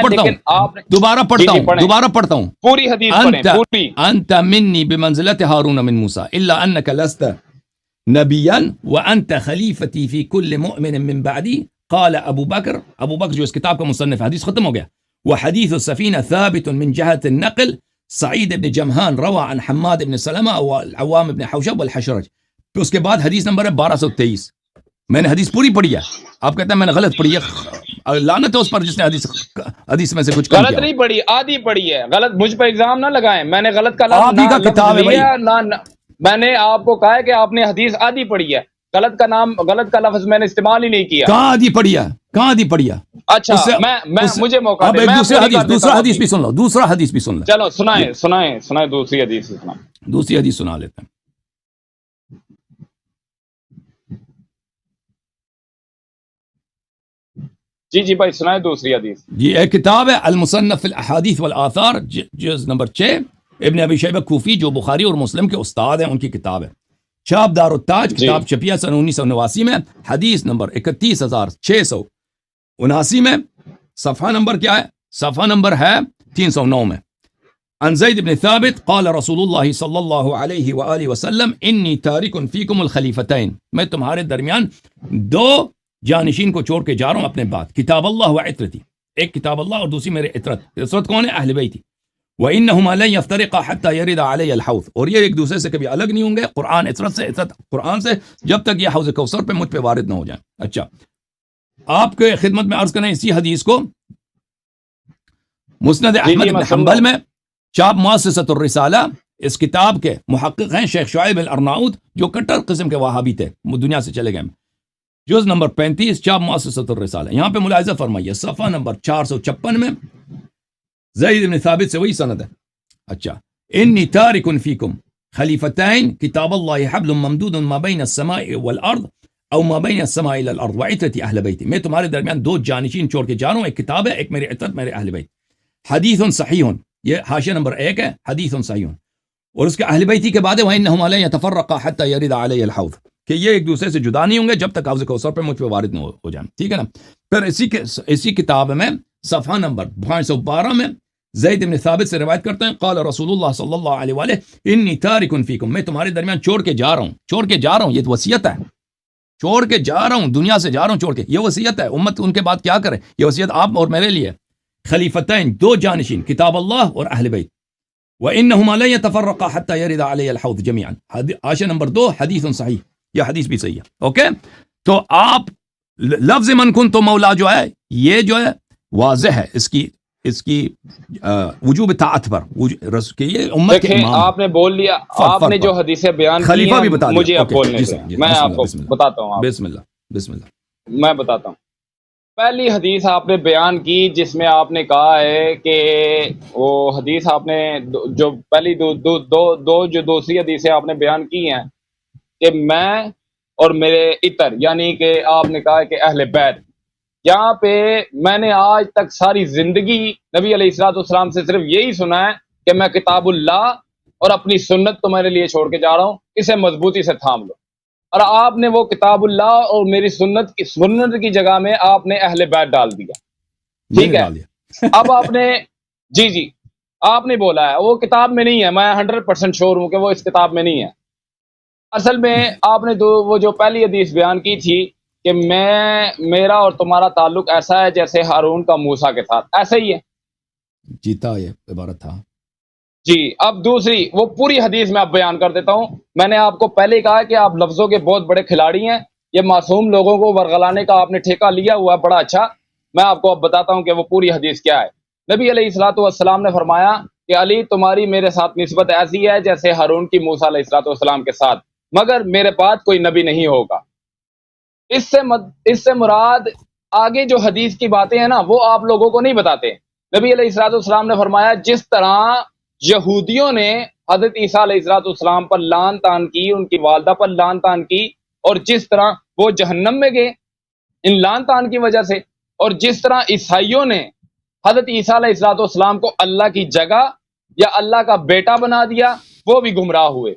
پڑھتا ہوں پوری حدیث پڑھیں. انت منی بمنزلت ہارون من موسیٰ الا انک لست نبیا وانت خلیفتی فی کل مؤمن من بعدی. قال ابو بکر جو اس کتاب کا مصنف، حدیث ختم ہو گیا. وحدیث السفینہ ثابت من جہت النقل. سعید ابن جمہان روا عن حماد ابن سلمہ والعوام ابن حوشب والحشرج. پھر اس کے بعد حدیث نمبر ہے 1223. میں نے حدیث پوری پڑھی ہے، آپ کہتے ہیں میں نے غلط پڑھی ہے. لعنت ہے اس پر جس نے حدیث میں سے کچھ غلط نہیں پڑھی، آدھی پڑھی ہے. غلط مجھ پر الزام نہ لگائیں. میں نے غلط کا لفظ میں نے آپ کو کہا ہے کہ آپ نے حدیث آدھی پڑھی ہے. غلط کا لفظ میں نے استعمال ہی نہیں کیا. کہاں آدھی پڑھی ہے؟ اچھا، مجھے موقع اب ایک دوسرا حدیث بھی سن لو. چلو سنائیں دوسری حدیث سنا لیتے ہیں. جی بھائی سنائیں دوسری حدیث. جی ایک کتاب ہے المصنف فی الاحادیث والآثار، جز نمبر 6، ابن ابی شیبہ کوفی جو بخاری اور مسلم کے استاد ہیں ان کی کتاب ہے. چاپ دار التاج، کتاب چھپی ہے سن 1989 میں. حدیث نمبر 31679 میں. صفحہ نمبر کیا ہے؟ صفحہ نمبر ہے 309 میں. عن زید بن ثابت قال رسول اللہ صلی اللہ علیہ وآلہ وسلم انی تارک فیکم الخلیفتین. میں تمہارے درمیان 2 جانشین کو چھوڑ کے جا رہا ہوں اپنے بعد. کتاب اللہ و عطرتی، ایک کتاب اللہ اور دوسری میرے عطرت کون ہے؟ اہل بیتی. وَإِنَّهُمَا لَن يَفْتَرِقَا حَتَّى يَرِدَ عَلَيَّ الْحَوْض. اور یہ ایک دوسرے سے کبھی الگ نہیں ہوں گے، قرآن عطرت سے، عطرت قرآن سے، جب تک یہ حوض کوثر پہ مجھ پہ وارد نہ ہو جائیں. اچھا، آپ کے خدمت میں عرض کریں اسی حدیث کو مسند جی احمد جی بن میں سن رہا حنبل ہوں. میں چاپ مؤسسۃ الرسالہ، اس کتاب کے محقق ہیں شیخ شعیب الارناؤط جو کٹر قسم کے وہابی تھے، وہ دنیا سے چلے گئے، جز نمبر 35 چاپ مؤسسۃ الرسالہ. یہاں پہ ملاحظہ فرمائیے صفحہ نمبر 456 میں زید بن ثابت سے وہی سند ہے. اچھا، انی تارک فیکم خلیفتین کتاب اللہ حبل ممدود ما بین السماء والارض او ما بین السماء الى الارض وعترتی اہل بیتی. میں تمہارے درمیان دو جانشین چھوڑ کے جا رہا ہوں، ایک کتاب ہے، ایک میری عترت میرے اہل بیت. حدیث صحیح، یہ حاشیہ نمبر 1 ہے، حدیث صحیح. اور اس کے اہل بیتی کے بعد ہے وَإِنَّهُمَا لَن يَتَفَرَّقَا حَتَّى يَرِدَ عَلَيَّ الْحَوْض، کہ یہ ایک دوسرے سے جدا نہیں ہوں گے جب تک حوض کوثر پہ مجھ پہ وارد نہ ہو جائیں. ٹھیک ہے نا. پھر اسی کتاب میں صفحہ نمبر 512 میں زید بن ثابت سے روایت کرتے ہیں قال رسول اللہ صلی اللہ علیہ وآلہ انی تارک فیکم، میں تمہارے درمیان چھوڑ کے جا رہا ہوں. یہ تو وصیت ہے، چھوڑ کے جا رہا ہوں، دنیا سے جا رہا ہوں چھوڑ کے، یہ وصیت ہے. امت ان کے بعد کیا کرے، یہ وصیت آپ اور میرے لیے. خلیفتین، دو جانشین، کتاب اللہ اور اہل بیت. وَإِنَّهُمَا لَن يَتَفَرَّقَا حَتَّى يَرِدَ عَلَيَّ الْحَوْض جَمِيعًا. حاشیہ نمبر 2 حدیث صحیح، یہ حدیث بھی صحیح ہے. اوکے، تو آپ لفظ من کنت مولا جو ہے یہ جو ہے واضح ہے اس کی وجوب طاعت پر کہ یہ امت کے دیکھیں امام. آپ نے بول لیا، آپ نے جو حدیثیں بیان کی خلیفہ بھی ہیں بتا دیا. مجھے اب بولنے دیں، میں آپ کو بتاتا ہوں. بسم اللہ. میں بتاتا ہوں. پہلی حدیث آپ نے بیان کی جس میں آپ نے کہا ہے کہ وہ حدیث آپ نے جو پہلی جو دوسری حدیثیں آپ نے بیان کی ہیں کہ میں اور میرے عطر، یعنی کہ آپ نے کہا ہے کہ اہل بیت. یہاں پہ میں نے آج تک ساری زندگی نبی علیہ الصلوۃ والسلام سے صرف یہی سنا ہے کہ میں کتاب اللہ اور اپنی سنت تمہارے لیے چھوڑ کے جا رہا ہوں، اسے مضبوطی سے تھام لو. اور آپ نے وہ کتاب اللہ اور میری سنت کی جگہ میں آپ نے اہل بیت ڈال دیا. ٹھیک ہے. اب آپ نے جی آپ نے بولا ہے وہ کتاب میں نہیں ہے، میں 100% شور ہوں کہ وہ اس کتاب میں نہیں ہے. اصل میں آپ نے وہ جو پہلی حدیث بیان کی تھی کہ میرا اور تمہارا تعلق ایسا ہے جیسے ہارون کا موسیٰ کے ساتھ، ایسا ہی ہے. جیتا یہ عبارت تھا. جی، اب دوسری وہ پوری حدیث میں آپ بیان کر دیتا ہوں. میں نے آپ کو پہلے کہا کہ آپ لفظوں کے بہت بڑے کھلاڑی ہیں، یہ معصوم لوگوں کو ورغلانے کا آپ نے ٹھیکہ لیا ہوا ہے، بڑا اچھا. میں آپ کو اب بتاتا ہوں کہ وہ پوری حدیث کیا ہے. نبی علیہ الصلوۃ والسلام نے فرمایا کہ علی تمہاری میرے ساتھ نسبت ایسی ہے جیسے ہارون کی موسیٰ علیہ الصلوۃ والسلام کے ساتھ، مگر میرے بعد کوئی نبی نہیں ہوگا. اس سے مراد آگے جو حدیث کی باتیں ہیں نا وہ آپ لوگوں کو نہیں بتاتے. نبی علیہ الصلوۃ والسلام نے فرمایا جس طرح یہودیوں نے حضرت عیسیٰ علیہ الصلوۃ والسلام پر لعن طعن کی، ان کی والدہ پر لعن طعن کی، اور جس طرح وہ جہنم میں گئے ان لعن طعن کی وجہ سے، اور جس طرح عیسائیوں نے حضرت عیسیٰ علیہ الصلوۃ والسلام کو اللہ کی جگہ یا اللہ کا بیٹا بنا دیا، وہ بھی گمراہ ہوئے.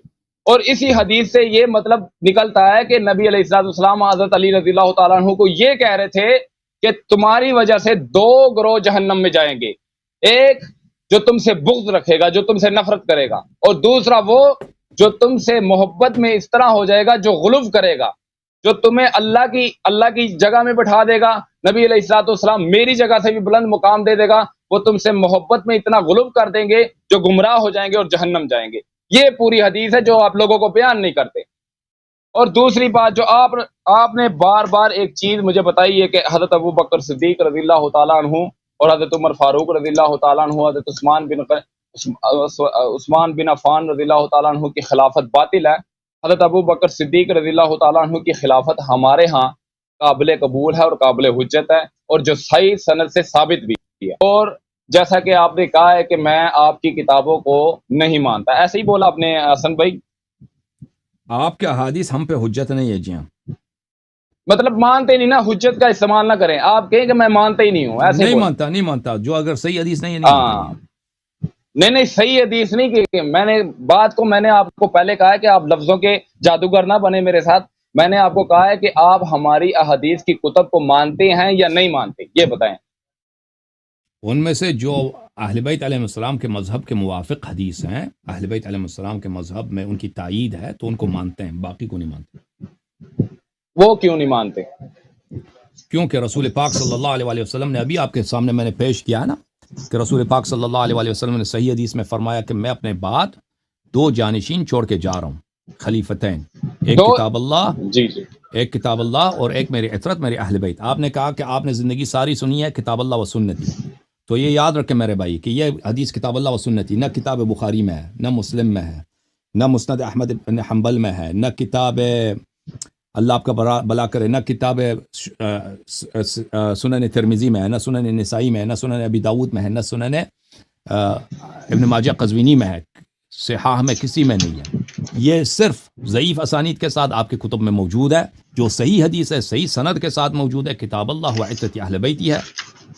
اور اسی حدیث سے یہ مطلب نکلتا ہے کہ نبی علیہ الصلوۃ والسلام حضرت علی رضی اللہ تعالیٰ عنہ کو یہ کہہ رہے تھے کہ تمہاری وجہ سے 2 گروہ جہنم میں جائیں گے، ایک جو تم سے بغض رکھے گا، جو تم سے نفرت کرے گا، اور دوسرا وہ جو تم سے محبت میں اس طرح ہو جائے گا، جو غلو کرے گا، جو تمہیں اللہ کی جگہ میں بٹھا دے گا. نبی علیہ الصلوۃ والسلام میری جگہ سے بھی بلند مقام دے دے گا، وہ تم سے محبت میں اتنا غلو کر دیں گے جو گمراہ ہو جائیں گے اور جہنم جائیں گے. یہ پوری حدیث ہے جو آپ لوگوں کو بیان نہیں کرتے. اور دوسری بات جو آپ نے بار بار ایک چیز مجھے بتائی ہے کہ حضرت ابو بکر صدیق رضی اللہ تعالیٰ عنہ اور حضرت عمر فاروق رضی اللہ تعالیٰ عنہ، حضرت عثمان بن عفان رضی اللہ تعالیٰ عنہ کی خلافت باطل ہے. حضرت ابو بکر صدیق رضی اللہ تعالیٰ عنہ کی خلافت ہمارے ہاں قابل قبول ہے اور قابل حجت ہے، اور جو صحیح سند سے ثابت بھی ہے. اور جیسا کہ آپ نے کہا ہے کہ میں آپ کی کتابوں کو نہیں مانتا، ایسے ہی بولا آپ نے حسن بھائی. آپ کے احادیث ہم پہ حجت نہیں ہے. جی ہاں، مطلب مانتے نہیں نا، حجت کا استعمال نہ کریں. آپ کہیں کہ میں مانتا ہی نہیں ہوں، ایسے نہیں مانتا جو اگر صحیح حدیث نہیں ہے نہیں صحیح حدیث نہیں کہ میں نے آپ کو پہلے کہا ہے کہ آپ لفظوں کے جادوگر نہ بنے میرے ساتھ. میں نے آپ کو کہا ہے کہ آپ ہماری احادیث کی کتب کو مانتے ہیں یا نہیں مانتے، یہ بتائیں. ان میں سے جو اہل بیت علیہ السلام کے مذہب کے موافق حدیث ہیں، اہل بیت علیہ السلام کے مذہب میں ان کی تائید ہے تو ان کو مانتے ہیں، باقی کو نہیں مانتے. وہ کیوں نہیں مانتے؟ کیونکہ رسول پاک صلی اللہ علیہ وسلم نے ابھی آپ کے سامنے میں نے پیش کیا ہے نا کہ رسول پاک صلی اللہ علیہ وسلم نے صحیح حدیث میں فرمایا کہ میں اپنے بعد 2 جانشین چھوڑ کے جا رہا ہوں، خلیفتین، ایک کتاب اللہ جی ایک کتاب اللہ اور ایک میری عطرت میری اہل بیت. آپ نے کہا کہ آپ نے زندگی ساری سنی ہے کتاب اللہ و سنتی، تو یہ یاد رکھیں میرے بھائی کہ یہ حدیث کتاب اللہ و سنتی نہ کتاب بخاری میں ہے، نہ مسلم میں ہے، نہ مسند احمد بن حنبل میں ہے، نہ کتاب اللہ آپ کا بلا کرے، نہ کتاب سنن ترمذی میں ہے، نہ سنن نسائی میں ہے، نہ سنن ابی داود میں ہے، نہ سنن ابن ماجہ قزوینی میں ہے، صحاح میں کسی میں نہیں ہے. یہ صرف ضعیف اسانید کے ساتھ آپ کے کتب میں موجود ہے. جو صحیح حدیث ہے صحیح سند کے ساتھ موجود ہے کتاب اللہ و عترت اہل بیتی ہے،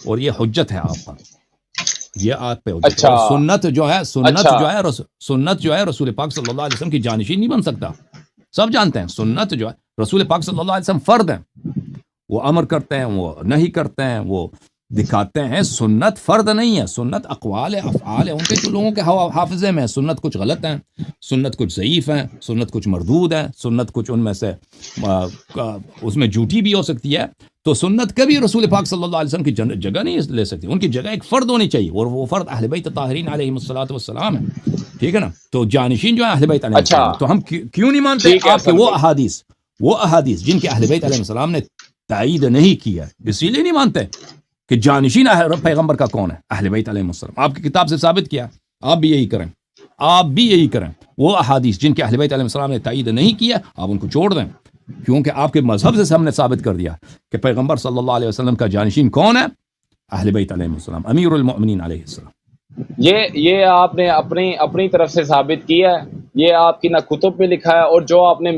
اور یہ حجت ہے آپ پر، یہ آپ پہ حجت. اچھا. اور سنت جو ہے اچھا. سنت جو ہے رسول پاک صلی اللہ علیہ وسلم کی جانشین نہیں بن سکتا. سب جانتے ہیں سنت جو ہے رسول پاک صلی اللہ علیہ وسلم فرد ہیں، وہ امر کرتے ہیں، وہ نہیں کرتے ہیں، وہ دکھاتے ہیں. سنت فرد نہیں ہے، سنت اقوال ہے، افعال ہے، ان کے جو لوگوں کے حافظے میں ہے. سنت کچھ غلط ہیں، سنت کچھ ضعیف ہیں، سنت کچھ مردود ہے، سنت کچھ ان میں سے اس میں جھوٹی بھی ہو سکتی ہے. تو سنت کبھی رسول پاک صلی اللہ علیہ وسلم کی جگہ نہیں لے سکتی. ان کی جگہ ایک فرد ہونی چاہیے، اور وہ فرد اہل بیت طاہرین علیہم الصلوۃ والسلام ہے. ٹھیک ہے نا؟ تو جانشین جو ہے اہل بیت علیہ السلام. تو ہم کیوں نہیں مانتے آپ کے وہ احادیث جن کے اہل بیت علیہ السلام نے تائید نہیں کی ہے، اسی لیے نہیں مانتے کہ جانشین پیغمبر کا کون ہے؟ اہل بیت علیہ السلام. آپ کی کتاب سے ثابت کیا، آپ بھی یہی کریں، آپ بھی یہی کریں. وہ احادیث جن کے اہل بیت علیہ السلام نے تائید نہیں کیا آپ ان کو چھوڑ دیں، کیونکہ آپ کے مذہب سے ہم نے ثابت کر دیا کہ پیغمبر صلی اللہ علیہ وسلم کا جانشین کون ہے؟ اہل بیت علیہ السلام، امیر المؤمنین علیہ السلام. یہ آپ نے اپنی طرف سے ثابت کیا ہے، یہ آپ کی نہ کتب میں لکھا ہے، اور جو آپ نے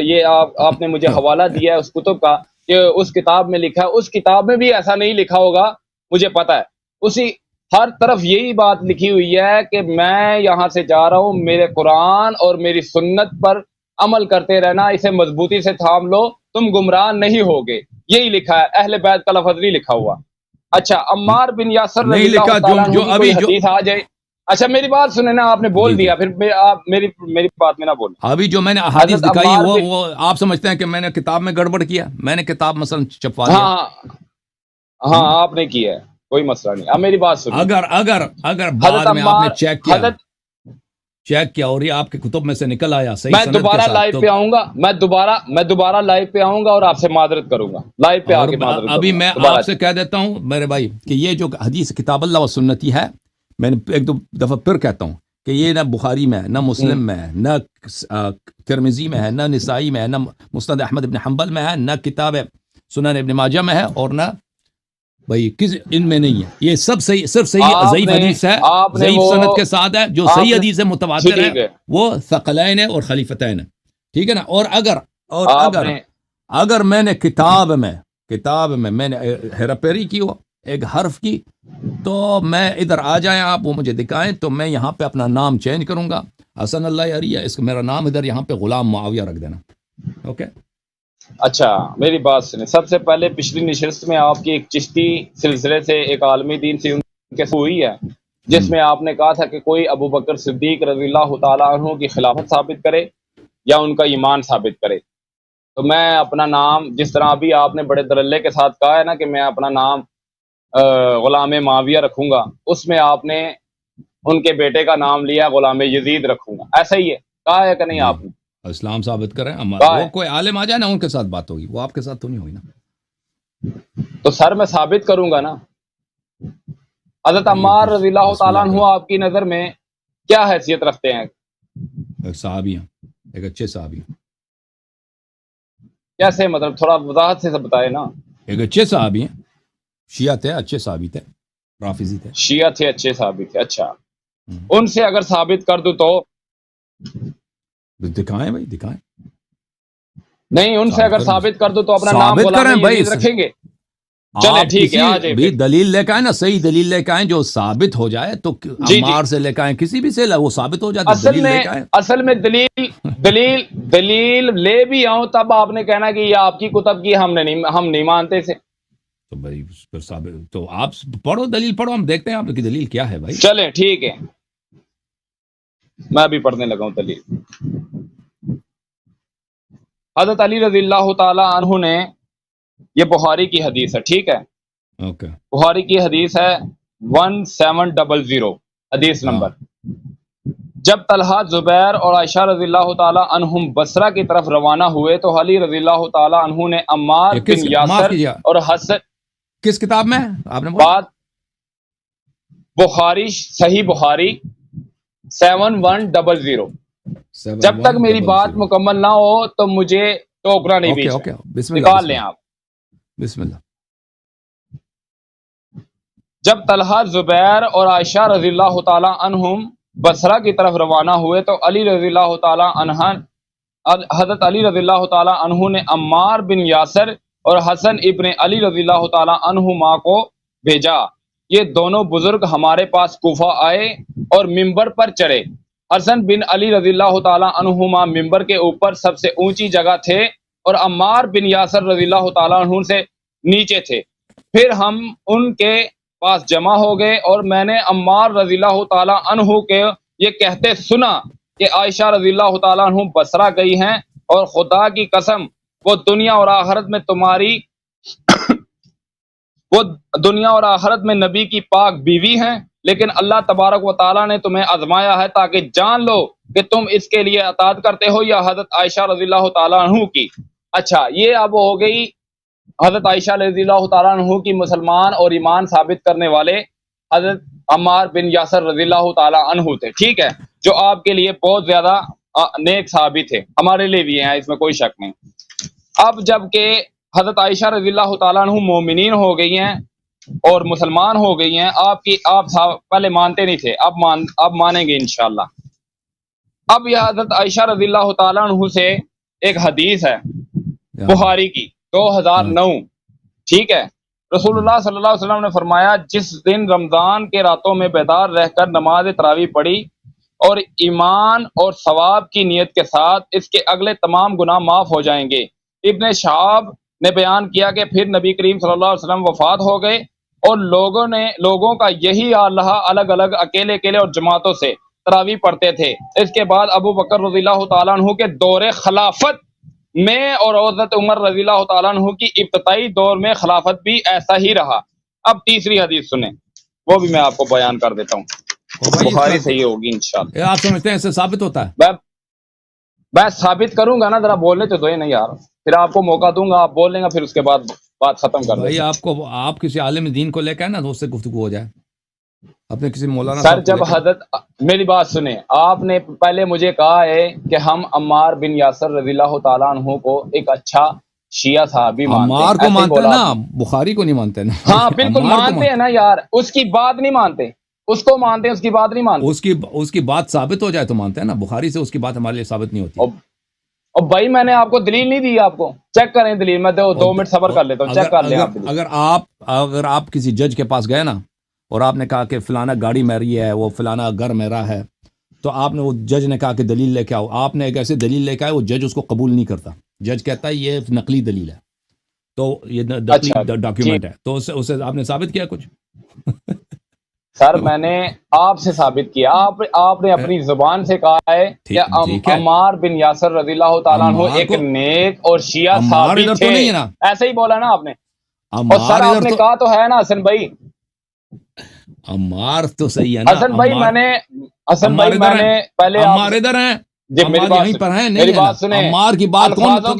یہ آپ نے مجھے حوالہ دیا ہے اس کتب کا کہ اس کتاب میں لکھا ہے، اس کتاب میں بھی ایسا نہیں لکھا ہوگا، مجھے پتا ہے. اسی ہر طرف یہی بات لکھی ہوئی ہے کہ میں یہاں سے جا رہا ہوں، میرے قرآن اور میری سنت پر عمل کرتے رہنا، اسے مضبوطی سے تھام لو، تم گمراہ نہیں ہوگے. یہی لکھا ہے، اہل بیت کا لفظ نہیں لکھا ہوا. اچھا، عمار بن یاسر رضی اللہ تعالیٰ عنہ کی کوئی حدیث آ جائے. اچھا میری بات سنیں نا، آپ نے بول دیا، پھر آپ میری بات میں نہ بولیں. ابھی جو میں نے احادیث دکھائی وہ آپ سمجھتے ہیں کہ میں نے کتاب میں گڑبڑ کیا؟ میں نے کتاب مثلا چھپوا دیا. ہاں آپ نے کیا ہے، کوئی مسئلہ نہیں. اب میری بات سنیں. اگر بعد میں آپ نے چیک کیا اور یہ آپ کے کتب میں سے نکل آیا صحیح، میں دوبارہ لائیو پہ آؤں گا، میں دوبارہ لائیو پہ آؤں گا اور آپ سے معذرت کروں گا، لائیو پہ آ کے معذرت کروں گا. ابھی میں آپ سے کہہ دیتا ہوں میرے بھائی کہ یہ جو حدیث کتاب اللہ و سنتی ہے، میں نے ایک دو دفعہ پھر کہتا ہوں کہ یہ نہ بخاری میں ہے، نہ مسلم میں ہے، نہ ترمذی میں ہے، نہ نسائی میں ہے، نہ مسند احمد بن حنبل میں ہے، نہ کتاب سنن ابن ماجہ میں ہے، اور نہ بھائی ان میں نہیں ہے. یہ سب صحیح، صرف صحیح ضعیف حدیث ہے، ضعیف سند کے ساتھ ہے. جو صحیح حدیث ہے متواتر ہے وہ ثقلین ہے اور خلیفتین ہے. ٹھیک ہے نا؟ اگر میں نے کتاب میں میں نے ہیرا پھیری کی ہو ایک حرف کی، تو میں ادھر آ جائیں، آپ وہ مجھے دکھائیں، تو میں یہاں پہ اپنا نام چینج کروں گا، حسن اللہ عریہ، اس کو میرا نام ادھر یہاں پہ غلام معاویہ رکھ دینا. اوکے. اچھا میری بات سنیں. سب سے پہلے پچھلی نشست میں آپ کی ایک چشتی سلسلے سے ایک عالمی دین سے ان کے ہوئی ہے، جس میں آپ نے کہا تھا کہ کوئی ابو بکر صدیق رضی اللہ تعالیٰ عنہ کی خلافت ثابت کرے یا ان کا ایمان ثابت کرے. تو میں اپنا نام، جس طرح ابھی آپ نے بڑے دللے کے ساتھ کہا ہے نا کہ میں اپنا نام غلام معاویہ رکھوں گا، اس میں آپ نے ان کے بیٹے کا نام لیا غلام یزید رکھوں گا، ایسا ہی ہے کہا ہے کہ نہیں آپ نے؟ اسلام ثابت کریں، وہ کوئی عالم آ جائے نا ان کے ساتھ بات ہوگی، وہ آپ کے ساتھ تو نہیں ہوئی نا. تو سر میں ثابت کروں گا نا. حضرت عمار رضی اللہ تعالیٰ عنہ آپ کی نظر میں کیا حیثیت رکھتے ہیں؟ ایک صحابی ہیں، ایک اچھے صحابی ہیں. کیسے؟ مطلب تھوڑا وضاحت سے بتائے نا. ایک اچھے صحابی ہیں، شیعہ تھے، اچھے صحابی تھے، رافضی تھے. شیعہ تھے، اچھے صحابی تھے. اچھا، ان سے اگر ثابت کر دوں تو دکھائیں بھائی، دکھائیں. نہیں، ان سے اگر ثابت کر دو تو اپنا نام غلام یزید رکھیں گے. چلیں ٹھیک ہے، آ جائیں بھی دلیل لے کے آئیں نا، صحیح دلیل لے کے آئیں جو ثابت ہو جائے. تو عمار سے لے کے آئیں، کسی بھی سے وہ ثابت ہو جائے. اصل میں دلیل لے بھی آؤں تب آپ نے کہنا کہ یہ آپ کی کتب کی ہم نہیں مانتے سے. تو بھائی پھر ثابت تو آپ پڑھو، دلیل پڑھو، ہم دیکھتے ہیں آپ کی دلیل کیا ہے بھائی. چلیں ٹھیک ہے، میں بھی پڑھنے لگا ہوں دلیل. حضرت علی رضی اللہ تعالی عنہ نے، یہ بخاری کی حدیث ہے، ٹھیک ہے، اوکے، بخاری کی حدیث ہے 1700 حدیث نمبر. جب طلحہ، زبیر اور عائشہ رضی اللہ تعالی عنہم بصرہ کی طرف روانہ ہوئے تو علی رضی اللہ تعالی عنہ نے عمار بن معاف یاسر کیجیے، اور حسن کس کتاب میں آپ نے بولا؟ بات بخاری، صحیح بخاری 7100۔ جب تک میری بات مکمل نہ ہو تو مجھے ٹوکنا نہیں بیچ اوکے، بسم اللہ، نکال لیں آپ۔ بسم اللہ۔ جب طلحہ، زبیر اور عائشہ رضی اللہ تعالی عنہم بصرہ کی طرف روانہ ہوئے تو علی رضی اللہ تعالی عنہ حضرت علی رضی اللہ تعالی عنہ نے عمار بن یاسر اور حسن ابن علی رضی اللہ تعالی عنہما کو بھیجا۔ یہ دونوں بزرگ ہمارے پاس کوفہ آئے اور ممبر پر چڑھے۔ حسن بن علی رضی اللہ تعالی عنہما ممبر کے اوپر سب سے اونچی جگہ تھے اور عمار بن یاسر رضی اللہ تعالی عنہ سے نیچے تھے۔ پھر ہم ان کے پاس جمع ہو گئے اور میں نے عمار رضی اللہ تعالی عنہ کے یہ کہتے سنا کہ عائشہ رضی اللہ تعالی عنہ بصرہ گئی ہیں اور خدا کی قسم وہ دنیا اور آخرت میں نبی کی پاک بیوی ہیں، لیکن اللہ تبارک و تعالی نے تمہیں آزمایا ہے تاکہ جان لو کہ تم اس کے لیے اطاعت کرتے ہو یا حضرت عائشہ رضی اللہ تعالی عنہ کی۔ اچھا، یہ اب ہو گئی حضرت عائشہ رضی اللہ تعالیٰ عنہ کی مسلمان اور ایمان ثابت کرنے والے حضرت عمار بن یاسر رضی اللہ تعالیٰ عنہ تھے، ٹھیک ہے، جو آپ کے لیے بہت زیادہ نیک صحابی تھے، ہمارے لیے بھی ہیں، اس میں کوئی شک نہیں۔ اب جب کہ حضرت عائشہ رضی اللہ تعالیٰ عنہ مومنین ہو گئی ہیں اور مسلمان ہو گئی ہیں، آپ پہلے مانتے نہیں تھے، اب مانیں گے انشاءاللہ۔ اب یہ حضرت عائشہ رضی اللہ تعالیٰ عنہ سے ایک حدیث ہے بخاری کی 2009، ٹھیک ہے۔ رسول اللہ صلی اللہ علیہ وسلم نے فرمایا، جس دن رمضان کے راتوں میں بیدار رہ کر نماز تراویح پڑھی اور ایمان اور ثواب کی نیت کے ساتھ، اس کے اگلے تمام گناہ معاف ہو جائیں گے۔ ابن شہاب نے بیان کیا کہ پھر نبی کریم صلی اللہ علیہ وسلم وفات ہو گئے اور لوگوں کا یہی حال رہا، الگ الگ اکیلے اور جماعتوں سے تراویح پڑھتے تھے۔ اس کے بعد ابو بکر رضی اللہ تعالیٰ عنہ کے دور خلافت میں اور حضرت عمر رضی اللہ تعالیٰ عنہ کی ابتدائی دور میں خلافت بھی ایسا ہی رہا۔ اب تیسری حدیث سنیں، وہ بھی میں آپ کو بیان کر دیتا ہوں، بخاری صحیح ہوگی انشاءاللہ۔ آپ سمجھتے ہیں اس سے ثابت ہوتا ہے؟ میں ثابت کروں گا نا، ذرا بولنے تو دو ہی نہیں یار، پھر آپ کو موقع دوں گا، آپ بول لیں گا، پھر اس کے بعد بات ختم کر دیں گے۔ آپ کسی عالم دین کو لے کے نا تو اس سے گفتگو ہو جائے، اپنے کسی مولانا سر جب حضرت، میری بات سنیں، آپ نے پہلے مجھے کہا ہے کہ ہم عمار بن یاسر رضی اللہ تعالیٰ عنہ کو ایک اچھا شیعہ صحابی مانتے ہیں، عمار کو مانتے ہیں نا، بخاری کو نہیں مانتے نا۔ ہاں بالکل مانتے ہیں نا یار، اس کی بات نہیں مانتے، اس کو مانتے ہیں، اس کی بات نہیں مانتے۔ اس کی بات ثابت ہو جائے تو مانتے ہیں نا، بخاری سے اس کی بات ہمارے لیے ثابت نہیں ہوتی۔ اور بھائی میں نے آپ کو دلیل نہیں دی، آپ کو چیک کریں دلیل، میں 2 منٹ صبر کر لیتا ہوں، چیک کر لیں آپ۔ اگر آپ کسی جج کے پاس گئے نا اور آپ نے کہا کہ فلانا گاڑی میری ہے، وہ فلانا گھر میرا ہے، تو آپ نے، وہ جج نے کہا کہ دلیل لے کے آؤ، آپ نے ایک ایسے دلیل لے کے آئے، وہ جج اس کو قبول نہیں کرتا، جج کہتا ہے یہ نقلی دلیل ہے، تو یہ نقلی ڈاکیومنٹ ہے، تو اسے آپ نے ثابت کیا کچھ؟ سر میں نے آپ سے ثابت کیا، آپ نے اپنی زبان سے کہا ہے کہ عمار بن یاسر رضی اللہ تعالیٰ عنہ ایک نیک اور شیعہ صحابی تھے، ایسے ہی بولا نا آپ نے، اور سر آپ نے کہا تو ہے نا حسن بھائی، عمار تو صحیح ہے نا حسن بھائی، میں نے پہلے عمار ادھر ہیں جی میری بات سنیں، عمار کی بات الفاظوں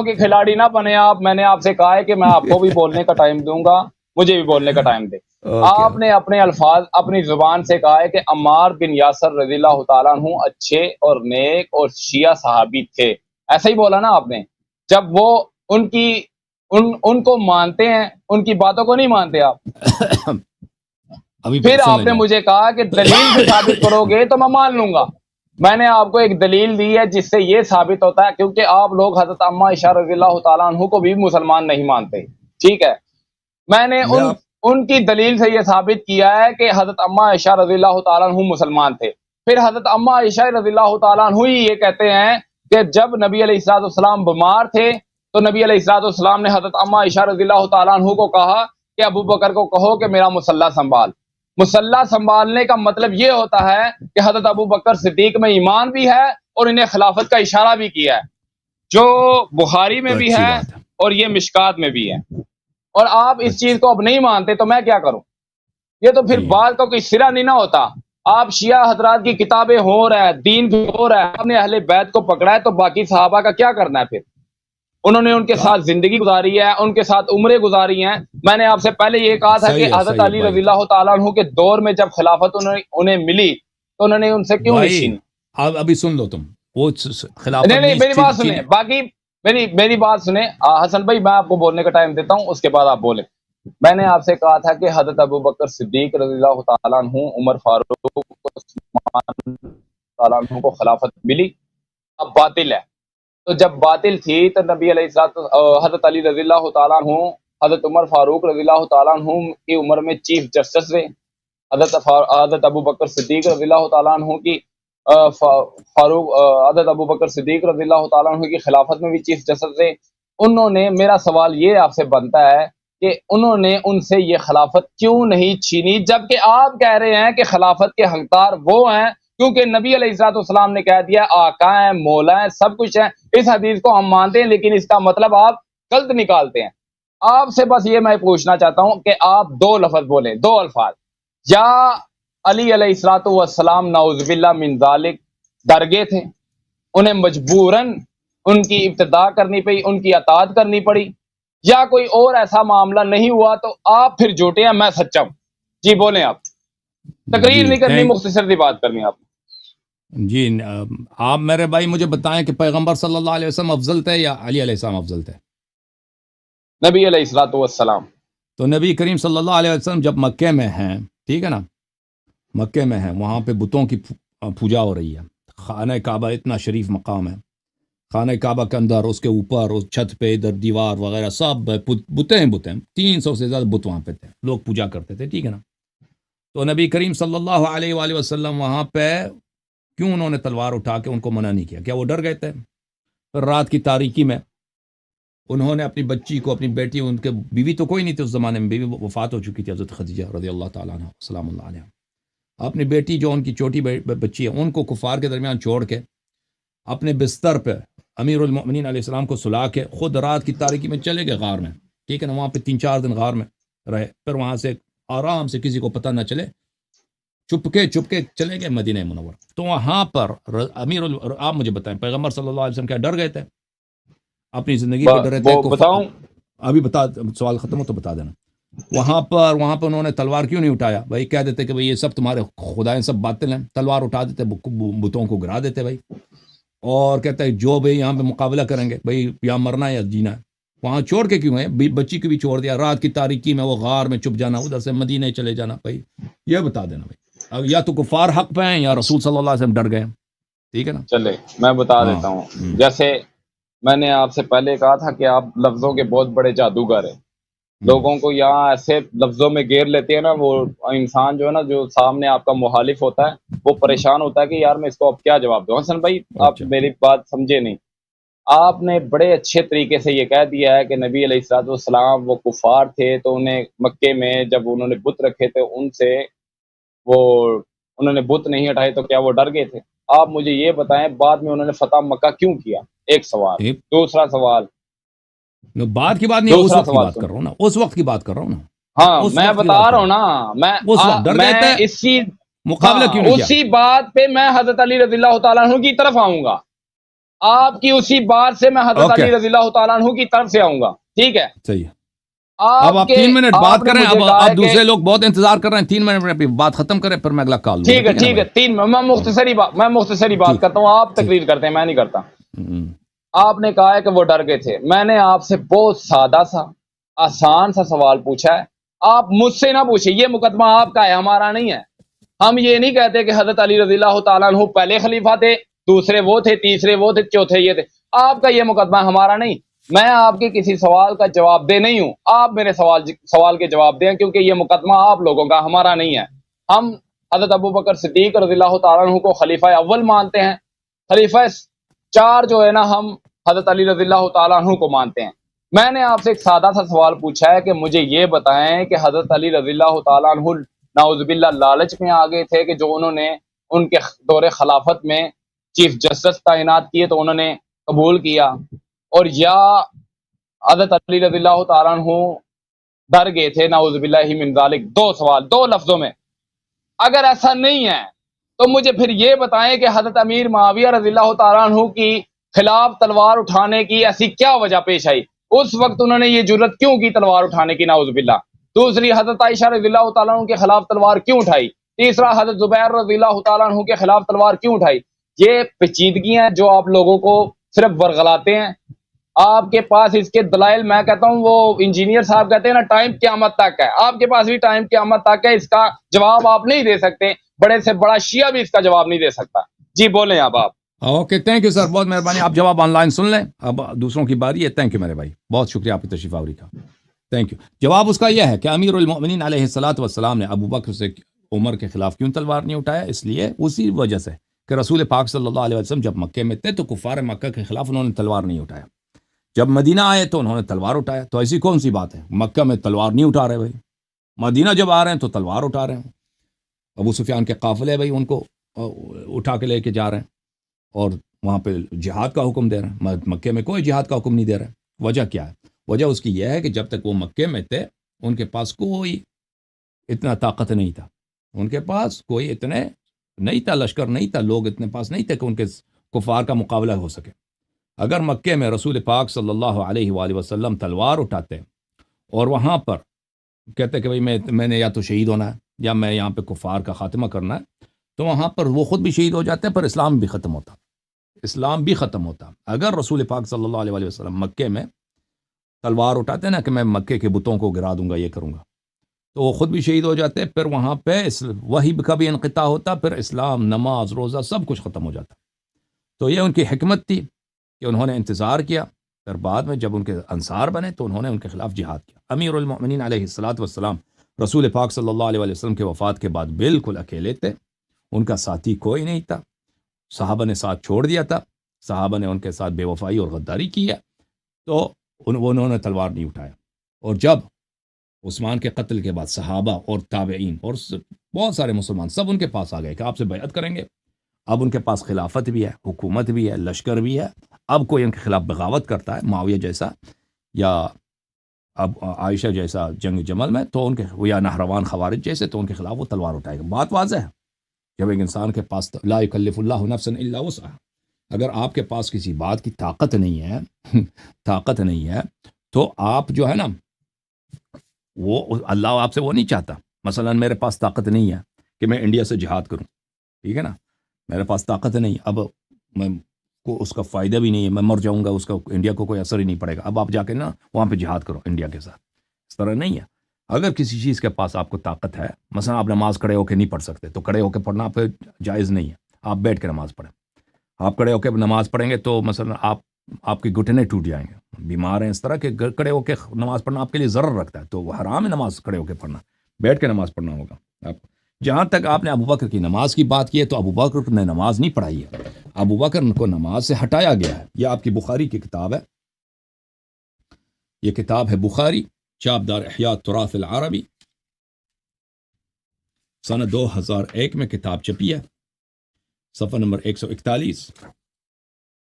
کے کھلاڑی نہ بنے آپ، میں نے آپ سے کہا ہے کہ میں آپ کو بھی بولنے کا ٹائم دوں گا، مجھے بھی بولنے کا ٹائم دے۔ آپ نے اپنے الفاظ اپنی زبان سے کہا ہے کہ عمار بن یاسر رضی اللہ تعالیٰ عنہ اچھے اور نیک اور شیعہ صحابی تھے، ایسا ہی بولا نا آپ نے۔ جب وہ ان کو مانتے ہیں، ان کی باتوں کو نہیں مانتے آپ، پھر آپ نے مجھے کہا کہ دلیل سے ثابت کرو گے تو میں مان لوں گا۔ میں نے آپ کو ایک دلیل دی ہے جس سے یہ ثابت ہوتا ہے، کیونکہ آپ لوگ حضرت عمہ عائشہ رضی اللہ تعالیٰ عنہ کو بھی مسلمان نہیں مانتے، ٹھیک ہے۔ میں نے ان کی دلیل سے یہ ثابت کیا ہے کہ حضرت عمہ عائشہ رضی اللہ تعالیٰ عنہ مسلمان تھے۔ پھر حضرت عمہ عائشہ رضی اللہ تعالیٰ عنہ ہی یہ کہتے ہیں کہ جب نبی علیہ الصلوۃ والسلام بیمار تھے تو نبی علیہ الصلوۃ والسلام نے حضرت عمہ عائشہ رضی اللہ تعالیٰ عنہ کو کہا کہ ابو بکر کو کہو کہ میرا مصلی سنبھال۔ مصلی سنبھالنے کا مطلب یہ ہوتا ہے کہ حضرت ابو بکر صدیق میں ایمان بھی ہے اور انہیں خلافت کا اشارہ بھی کیا ہے، جو بخاری میں بھی ہے اور یہ مشکات میں بھی ہے، اور آپ اس چیز کو اب نہیں مانتے تو میں کیا کروں؟ یہ تو پھر بات کا کوئی سرا نہیں نہ ہوتا۔ آپ شیعہ حضرات کی کتابیں ہو رہا ہے، دین بھی ہو رہا ہے، آپ نے اہل بیت کو پکڑا ہے، تو باقی صحابہ کا کیا کرنا ہے پھر؟ انہوں نے ان کے ساتھ زندگی گزاری ہے، ان کے ساتھ عمریں گزاری ہیں. میں نے آپ سے پہلے یہ کہا تھا کہ صحیح ہے حضرت صحیح ہے علی بھائی. رضی اللہ تعالیٰ عنہ کے دور میں جب خلافت انہیں ملی تو انہوں نے ان سے کیوں نہیں بھائی چھینی؟ اب ابھی سن لو تم، وہ خلافت نہیں نہیں میری بات سنیں، چھینے. باقی میری بات سنیں. حسن بھائی میں آپ کو بولنے کا ٹائم دیتا ہوں، اس کے بعد آپ بولیں. میں نے آپ سے کہا تھا کہ حضرت ابوبکر صدیق رضی اللہ تعالیٰ عنہ، عمر فاروق، عثمان تعالیٰ عنہ کو خلافت ملی، اب باطل ہے. تو جب باطل تھی تو نبی علیہ الصلوۃ حضرت علی رضی اللہ تعالیٰ عنہ، حضرت عمر فاروق رضی اللہ تعالیٰ عنہ کی عمر میں چیف جسٹس رہے. حضرت ابوبکر صدیق رضی اللہ تعالیٰ عنہ کی حضرت ابوبکر صدیق رضی اللہ تعالیٰ عنہ کی خلافت میں بھی چیف جسٹس رہے. انہوں نے، میرا سوال یہ آپ سے بنتا ہے کہ انہوں نے ان سے یہ خلافت کیوں نہیں چھینی، جبکہ آپ کہہ رہے ہیں کہ خلافت کے حقدار وہ ہیں کیونکہ نبی علیہ الصلوۃ والسلام نے کہہ دیا آقا ہیں، مولا ہیں، سب کچھ ہے. اس حدیث کو ہم مانتے ہیں، لیکن اس کا مطلب آپ غلط نکالتے ہیں. آپ سے بس یہ میں پوچھنا چاہتا ہوں کہ آپ دو لفظ بولیں، دو الفاظ. یا علی علیہ الصلوۃ والسلام نعوذ باللہ من ذالک ڈر گئے تھے، انہیں مجبوراً ان کی ابتداء کرنی پڑی، ان کی اطاعت کرنی پڑی، یا کوئی اور ایسا معاملہ نہیں ہوا تو آپ پھر جھوٹے ہیں، میں سچا ہوں. جی بولیں. آپ تقریر نہیں کرنی، مختصر سی بات کرنی آپ. جی آپ میرے بھائی مجھے بتائیں کہ پیغمبر صلی اللہ علیہ وسلم افضل تھے یا علی علیہ السلام افضل تھے؟ نبی علیہ الصلوۃ والسلام. تو نبی کریم صلی اللہ علیہ وسلم جب مکے میں ہیں، ٹھیک ہے نا، مکے میں ہیں، وہاں پہ بتوں کی پوجا ہو رہی ہے. خانہ کعبہ اتنا شریف مقام ہے، خانہ کعبہ کے اندر، اس کے اوپر، اس چھت پہ، ادھر دیوار وغیرہ سب بتیں 300 سے زیادہ بت وہاں پہ تھے، لوگ پوجا کرتے تھے، ٹھیک ہے نا. تو نبی کریم صلی اللہ علیہ وآلہ وسلم وہاں پہ کیوں انہوں نے تلوار اٹھا کے ان کو منع نہیں کیا؟ کیا وہ ڈر گئے تھے؟ پھر رات کی تاریکی میں انہوں نے اپنی بچی کو، اپنی بیٹی، ان کے بیوی تو کوئی نہیں تھی اس زمانے میں، بیوی وفات ہو چکی تھی، حضرت خدیجہ رضی اللہ تعالیٰ عنہ سلام اللہ علیہ. اپنی بیٹی جو ان کی چھوٹی بچی ہے، ان کو کفار کے درمیان چھوڑ کے اپنے بستر پہ امیر المؤمنین علیہ السلام کو سلا کے خود رات کی تاریکی میں چلے گئے غار میں، ٹھیک ہے نا. وہاں پہ 3-4 دن غار میں رہے، پھر وہاں سے آرام سے کسی کو پتہ نہ چلے چپ کے چلے گئے مدینہ منور. تو وہاں پر آپ مجھے بتائیں پیغمبر صلی اللہ علیہ وسلم کیا ڈر گئے تھے؟ اپنی زندگی پہ ڈر رہے تھے؟ بتاؤں ابھی بتا، سوال ختم ہو تو بتا دینا. وہاں پر انہوں نے تلوار کیوں نہیں اٹھایا؟ بھائی کہہ دیتے کہ بھائی یہ سب تمہارے خدائیں سب باطل ہیں، تلوار اٹھا دیتے، بتوں کو گرا دیتے بھائی، اور کہتے ہیں جو بھائی یہاں پہ مقابلہ کریں گے، بھائی یا مرنا ہے یا جینا ہے. وہاں چھوڑ کے کیوں ہے؟ بچی کو بھی چھوڑ دیا، رات کی تاریکی میں وہ غار میں چھپ جانا، ادھر سے مدینے چلے جانا. بھائی یہ بتا دینا بھائی، اب یا تو کفار حق پہ ہیں یا رسول صلی اللہ علیہ وسلم ڈر گئے، ٹھیک ہے نا. چلے میں بتا دیتا ہوں. جیسے میں نے آپ سے پہلے کہا تھا کہ آپ لفظوں کے بہت بڑے جادوگر ہیں، لوگوں کو یہاں ایسے لفظوں میں گھیر لیتے ہیں نا. وہ انسان جو ہے نا، جو سامنے آپ کا مخالف ہوتا ہے، وہ پریشان ہوتا ہے کہ یار میں اس کو اب کیا جواب دوں. حسن بھائی آپ میری بات سمجھے نہیں. آپ نے بڑے اچھے طریقے سے یہ کہہ دیا ہے کہ نبی علیہ الصلوۃ والسلام وہ کفار تھے، تو انہیں مکے میں جب انہوں نے بت رکھے تھے، ان سے انہوں نے بت نہیں ہٹائے تو کیا وہ ڈر گئے تھے؟ آپ مجھے یہ بتائیں بعد میں انہوں نے فتح مکہ کیوں کیا؟ ایک سوال. دوسرا سوال، بعد کی بات نہیں، اس وقت کی بات کر رہا ہوں نا، اس وقت کی بات کر رہا ہوں نا. ہاں میں بتا رہا ہوں نا، میں اسی مقابلہ کیوں نہیں کیا؟ اسی بات پہ میں حضرت علی رضی اللہ تعالیٰ عنہ کی طرف آؤں گا. آپ کی اسی بات سے میں حضرت علی رضی اللہ تعالیٰ عنہ کی طرف سے آؤں گا، ٹھیک ہے؟ صحیح ہے. اب آپ 3 منٹ بات کریں، اب دوسرے لوگ بہت انتظار کر رہے ہیں. 3 منٹ میں بات ختم کریں، پھر میں اگلا کال لوں. ٹھیک ہے 3 میں مختصری بات کرتا ہوں، آپ تقریر کرتے ہیں، میں نہیں کرتا. آپ نے کہا ہے کہ وہ ڈر گئے تھے. میں نے آپ سے بہت سادہ سا آسان سا سوال پوچھا ہے، آپ مجھ سے نہ پوچھیں. یہ مقدمہ آپ کا ہے، ہمارا نہیں ہے. ہم یہ نہیں کہتے کہ حضرت علی رضی اللہ تعالیٰ عنہ پہلے خلیفہ تھے، دوسرے وہ تھے، تیسرے وہ تھے، چوتھے یہ تھے. آپ کا یہ مقدمہ، ہمارا نہیں. میں آپ کے کسی سوال کا جواب دے نہیں ہوں، آپ میرے سوال کے جواب دیں، کیونکہ یہ مقدمہ آپ لوگوں کا، ہمارا نہیں ہے. ہم حضرت ابوبکر صدیق رضی اللہ تعالیٰ عنہ کو خلیفہ اول مانتے ہیں. خلیفہ 4 جو ہے نا، ہم حضرت علی رضی اللہ تعالیٰ عنہ کو مانتے ہیں. میں نے آپ سے ایک سادہ سا سوال پوچھا ہے کہ مجھے یہ بتائیں کہ حضرت علی رضی اللہ تعالیٰ عنہ نعوذ باللہ لالچ میں آ گئے تھے کہ جو انہوں نے ان کے دور خلافت میں چیف جسٹس تعینات کیے تو انہوں نے قبول کیا، اور یا حضرت علی رضی اللہ تعالیٰ عنہ ڈر گئے تھے نعوذ باللہ من ذالک؟ 2 سوال 2 لفظوں میں. اگر ایسا نہیں ہے تو مجھے پھر یہ بتائیں کہ حضرت امیر معاویہ رضی اللہ تعالیٰ عنہ کی خلاف تلوار اٹھانے کی ایسی کیا وجہ پیش آئی؟ اس وقت انہوں نے یہ جرت کیوں کی تلوار اٹھانے کی، نعوذ باللہ؟ دوسری، حضرت عائشہ رضی اللہ تعالیٰ عنہ کے خلاف تلوار کیوں اٹھائی؟ تیسرا، حضرت زبیر رضی اللہ تعالیٰ عنہ کے خلاف تلوار کیوں اٹھائی؟ یہ پیچیدگیاں ہیں جو آپ لوگوں کو صرف ورغلاتے ہیں. آپ کے پاس اس کے دلائل، میں کہتا ہوں وہ انجینئر صاحب کہتے ہیں نا ٹائم قیامت تک ہے، آپ کے پاس بھی ٹائم قیامت تک ہے، اس کا جواب آپ نہیں دے سکتے، بڑے سے بڑا شیعہ بھی اس کا جواب نہیں دے سکتا. جی بولیں اب آپ. اوکے، تھینک یو سر، بہت مہربانی. آپ جواب آن لائن سن لیں، اب دوسروں کی باری ہے. تھینک یو میرے بھائی، بہت شکریہ آپ کی تشریف آوری کا. Thank you. جواب اس کا یہ ہے کہ امیر المؤمنین علیہ الصلوۃ والسلام نے ابو بکر سے عمر کے خلاف کیوں تلوار نہیں اٹھایا؟ اس لیے اسی وجہ سے کہ رسول پاک صلی اللہ علیہ وسلم جب مکے میں تھے تو کفار مکہ کے خلاف انہوں نے تلوار نہیں اٹھایا. جب مدینہ آئے تو انہوں نے تلوار اٹھایا. تو ایسی کون سی بات ہے؟ مکہ میں تلوار نہیں اٹھا رہے بھائی، مدینہ جب آ رہے ہیں تو تلوار اٹھا رہے ہیں. ابو سفیان کے قافلے بھائی ان کو اٹھا کے لے کے جا رہے ہیں اور وہاں پہ جہاد کا حکم دے رہے ہیں. مکے میں کوئی جہاد کا حکم نہیں دے رہے. وجہ کیا ہے؟ وجہ اس کی یہ ہے کہ جب تک وہ مکے میں تھے ان کے پاس کوئی اتنا طاقت نہیں تھا، ان کے پاس کوئی اتنے نہیں تھا، لشکر نہیں تھا، لوگ اتنے پاس نہیں تھے کہ ان کے کفار کا مقابلہ ہو سکے. اگر مکے میں رسول پاک صلی اللہ علیہ وآلہ وسلم تلوار اٹھاتے اور وہاں پر کہتے کہ بھئی میں نے یا تو شہید ہونا ہے یا میں یہاں پہ کفار کا خاتمہ کرنا ہے، تو وہاں پر وہ خود بھی شہید ہو جاتے پر اسلام بھی ختم ہوتا. اسلام بھی ختم ہوتا. اگر رسول پاک صلی اللہ علیہ وآلہ وسلم مکے میں تلوار اٹھاتے نا کہ میں مکے کے بتوں کو گرا دوں گا، یہ کروں گا، تو وہ خود بھی شہید ہو جاتے، پھر وہاں پہ وہی کا بھی انقطاع ہوتا، پھر اسلام، نماز، روزہ سب کچھ ختم ہو جاتا. تو یہ ان کی حکمت تھی کہ انہوں نے انتظار کیا، پھر بعد میں جب ان کے انصار بنے تو انہوں نے ان کے خلاف جہاد کیا. امیر المؤمنین علیہ الصلوۃ والسلام رسول پاک صلی اللہ علیہ وسلم کے وفات کے بعد بالکل اکیلے تھے، ان کا ساتھی کوئی نہیں تھا. صحابہ نے ساتھ چھوڑ دیا تھا، صحابہ نے ان کے ساتھ بے وفائی اور غداری کی ہے، تو انہوں نے تلوار نہیں اٹھایا. اور جب عثمان کے قتل کے بعد صحابہ اور تابعین اور بہت سارے مسلمان سب ان کے پاس آ گئے کہ آپ سے بیعت کریں گے. اب ان کے پاس خلافت بھی ہے، حکومت بھی ہے، لشکر بھی ہے. اب کوئی ان کے خلاف بغاوت کرتا ہے معاویہ جیسا یا اب عائشہ جیسا جنگ جمل میں، تو ان کے یا نہروان خوارج جیسے، تو ان کے خلاف وہ تلوار اٹھائے گا. بات واضح ہے. جب ایک انسان کے پاس لا یکلف اللہ نفسا الا وسعها، اگر آپ کے پاس کسی بات کی طاقت نہیں ہے تو آپ جو ہے نا، وہ اللہ آپ سے وہ نہیں چاہتا. مثلا میرے پاس طاقت نہیں ہے کہ میں انڈیا سے جہاد کروں، ٹھیک ہے نا، میرے پاس طاقت نہیں، اب میں کو اس کا فائدہ بھی نہیں ہے، میں مر جاؤں گا، اس کا انڈیا کو کوئی اثر ہی نہیں پڑے گا، اب آپ جا کے نا وہاں پہ جہاد کرو انڈیا کے ساتھ. اس طرح نہیں ہے. اگر کسی چیز کے پاس آپ کو طاقت ہے، مثلا آپ نماز کھڑے ہو کے نہیں پڑھ سکتے تو کھڑے ہو کے پڑھنا آپ پہ جائز نہیں ہے، آپ بیٹھ کے نماز پڑھیں. آپ کھڑے ہو کے نماز پڑھیں گے تو مثلا آپ کے گھٹنے ٹوٹ جائیں گے، بیمار ہیں اس طرح کہ کھڑے ہو کے نماز پڑھنا آپ کے لیے ضرر رکھتا ہے، تو وہ حرام ہے نماز کھڑے ہو کے پڑھنا، بیٹھ کے نماز پڑھنا ہوگا. آپ جہاں تک آپ نے ابو بکر کی نماز کی بات کی ہے، تو ابو بکر نے نماز نہیں پڑھائی ہے، ابو بکر کو نماز سے ہٹایا گیا ہے. یہ آپ کی بخاری کی کتاب ہے، یہ کتاب ہے بخاری، چاپدار احیاء تراث العربی، سنہ 2001 میں کتاب چھپی ہے، صفحہ نمبر 141.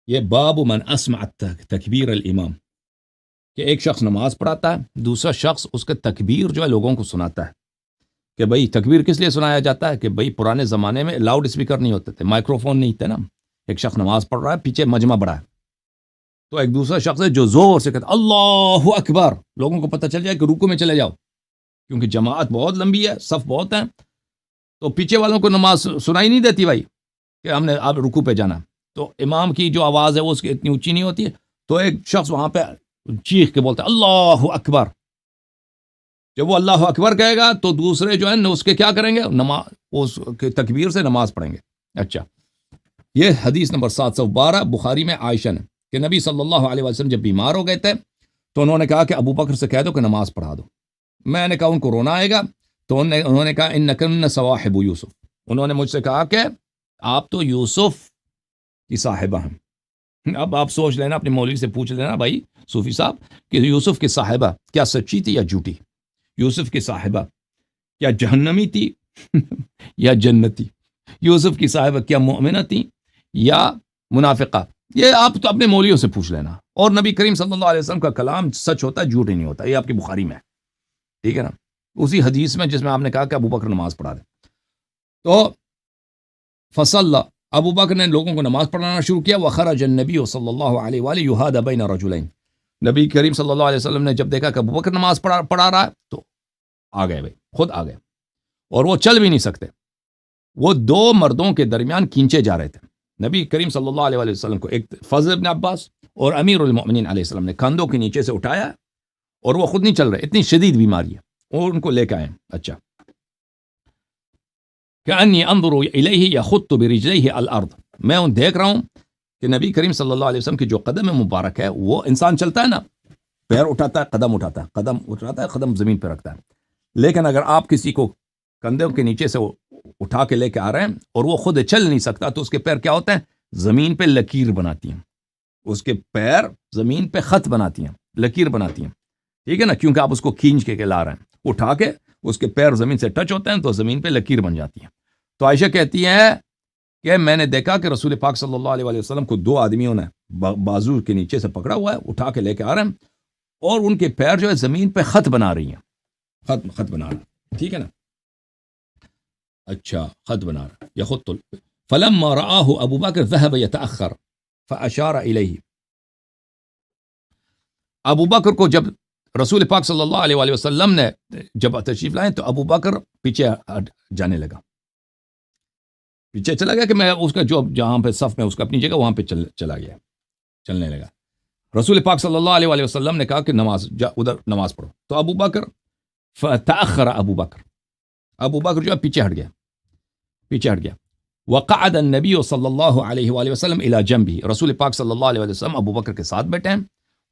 یہ باب من اسمع تکبیر الامام، کہ ایک شخص نماز پڑھاتا ہے، دوسرا شخص اس کے تکبیر جو ہے لوگوں کو سناتا ہے. کہ بھئی تکبیر کس لیے سنایا جاتا ہے؟ کہ بھئی پرانے زمانے میں لاؤڈ اسپیکر نہیں ہوتے تھے، مائکرو فون نہیں تھے نا. ایک شخص نماز پڑھ رہا ہے، پیچھے مجمع بڑا ہے، تو ایک دوسرا شخص ہے جو زور سے کہتا اللہ اکبر، لوگوں کو پتہ چل جائے کہ رکوع میں چلے جاؤ، کیونکہ جماعت بہت لمبی ہے، صف بہت ہیں، تو پیچھے والوں کو نماز سنائی نہیں دیتی بھائی کہ ہم نے اب رکوع پہ جانا. تو امام کی جو آواز ہے وہ اس کی اتنی اونچی نہیں ہوتی ہے، تو ایک شخص وہاں پہ چیخ کے بولتا ہے اللہ اکبر. جب وہ اللہ اکبر کہے گا تو دوسرے جو ہیں اس کے کیا کریں گے؟ نماز اس کے تکبیر سے نماز پڑھیں گے. اچھا، یہ حدیث نمبر 712 بخاری میں عائشہ نے کہ نبی صلی اللہ علیہ وسلم جب بیمار ہو گئے تھے تو انہوں نے کہا کہ ابو بکر سے کہہ دو کہ نماز پڑھا دو. میں نے کہا ان کو رونا آئے گا، تو انہوں نے کہا انکن صواحب یوسف، انہوں نے مجھ سے کہا کہ آپ تو یوسف کی صاحبہ ہیں. اب آپ سوچ لینا، اپنے مولوی سے پوچھ لینا بھائی صوفی صاحب کہ یوسف کی صاحبہ کیا سچی تھی یا جھوٹی؟ یوسف کی صاحبہ کیا جہنمی تھی یا جنتی؟ یوسف کی صاحبہ کیا مومنہ تھی یا منافقہ؟ یہ آپ تو اپنے مولویوں سے پوچھ لینا. اور نبی کریم صلی اللہ علیہ وسلم کا کلام سچ ہوتا ہے، جھوٹ ہی نہیں ہوتا. یہ آپ کی بخاری میں ہے، ٹھیک ہے نا، اسی حدیث میں جس میں آپ نے کہا کہ ابو بکر نماز پڑھا دے. تو فصلى ابو بکر نے لوگوں کو نماز پڑھانا شروع کیا وخرج النبی صلی اللہ علیہ وآلہ یہاد بین رجلین نبی کریم صلی اللہ علیہ وسلم نے جب دیکھا کہ ابو بکر نماز پڑھا رہا ہے تو آ گئے بھائی خود آ گئے اور وہ چل بھی نہیں سکتے وہ دو مردوں کے درمیان کھینچے جا رہے تھے نبی کریم صلی اللہ علیہ وسلم کو ایک فضل بن عباس اور امیر المؤمنین علیہ السلام نے کندھوں کے نیچے سے اٹھایا اور وہ خود نہیں چل رہے اتنی شدید بیماری ہے اور ان کو لے کے آئے اچھا کأنی انظر الیہ یخط برجلیہ الارض میں دیکھ رہا ہوں کہ نبی کریم صلی اللہ علیہ وسلم کی جو قدم مبارک ہے وہ انسان چلتا ہے نا پیر اٹھاتا ہے قدم زمین پہ رکھتا ہے لیکن اگر آپ کسی کو کندھوں کے نیچے سے اٹھا کے لے کے آ رہے ہیں اور وہ خود چل نہیں سکتا تو اس کے پیر کیا ہوتے ہیں زمین پہ لکیر بناتی ہیں اس کے پیر زمین پہ خط بناتی ہیں لکیر بناتی ہیں ٹھیک ہے نا کیونکہ آپ اس کو کھینچ کے لا رہے ہیں اٹھا کے اس کے پیر زمین سے ٹچ ہوتے ہیں تو زمین پہ لکیر بن جاتی ہیں تو عائشہ کہتی ہیں کہ میں نے دیکھا کہ رسول پاک صلی اللہ علیہ وسلم کو دو آدمیوں نے بازو کے نیچے سے پکڑا ہوا ہے اٹھا کے لے کے آ رہے ہیں اور ان کے پیر جو ہے زمین پہ خط بنا رہی ہیں خط بنا رہا ٹھیک ہے نا اچھا خط بنا رہا یخط فلما رآہ ابو بکر ذهب يتأخر فأشار الیہ ابو بکر کو جب رسول پاک صلی اللہ علیہ وسلم نے جب تشریف لائے تو ابو بکر پیچھے جانے لگا پیچھے چلا گیا کہ میں اس کا جو جہاں پہ صف میں اس کا اپنی جگہ وہاں پہ چلا گیا چلنے لگا رسول پاک صلی اللہ علیہ وسلم نے کہا کہ ادھر نماز پڑھو تو ابو بکر فتأخر ابو بکر جو ہے پیچھے ہٹ گیا وقعد النبی صلی اللہ علیہ وسلم الی جنبہ رسول پاک صلی اللہ علیہ وسلم ابو بکر کے ساتھ بیٹھے ہیں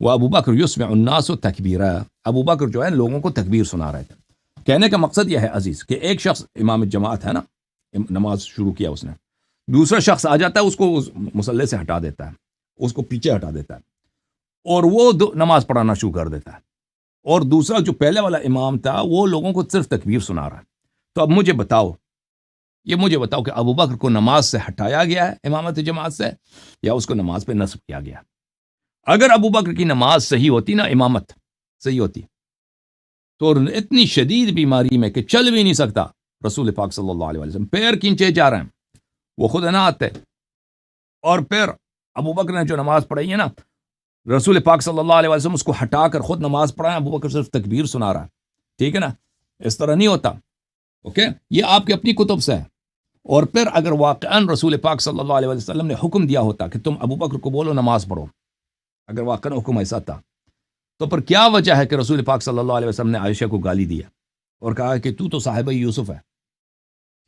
وہ ابو بکر یسمع الناس تکبیرا ابو بکر جو ہے لوگوں کو تکبیر سنا رہے تھے کہنے کا مقصد یہ ہے عزیز کہ ایک شخص امام جماعت ہے نا نماز شروع کیا اس نے دوسرا شخص آ جاتا ہے اس کو مصلی سے ہٹا دیتا ہے اس کو پیچھے ہٹا دیتا ہے اور وہ نماز پڑھانا شروع کر دیتا ہے اور دوسرا جو پہلے والا امام تھا وہ لوگوں کو صرف تکبیر سنا رہا ہے تو اب مجھے بتاؤ کہ ابو بکر کو نماز سے ہٹایا گیا ہے امامت جماعت سے یا اس کو نماز پہ نصب کیا گیا اگر ابو بکر کی نماز صحیح ہوتی نا امامت صحیح ہوتی تو اتنی شدید بیماری میں کہ چل بھی نہیں سکتا رسول پاک صلی اللہ علیہ وسلم پیر کھینچے جا رہے ہیں وہ خود نہ آتے اور پھر ابو بکر نے جو نماز پڑھائی ہے نا رسول پاک صلی اللہ علیہ وسلم اس کو ہٹا کر خود نماز پڑھائیں ابو بکر صرف تکبیر سنا رہا ہے ٹھیک ہے نا اس طرح نہیں ہوتا اوکے یہ آپ کے اپنی کتب سے ہے اور پھر اگر واقعاً رسول پاک صلی اللہ علیہ وسلم نے حکم دیا ہوتا کہ تم ابو بکر کو بولو نماز پڑھو اگر واقعاً حکم ایسا تھا تو پر کیا وجہ ہے کہ رسول پاک صلی اللہ علیہ وسلم نے عائشہ کو گالی دیا اور کہا کہ تو صاحبہ یوسف ہے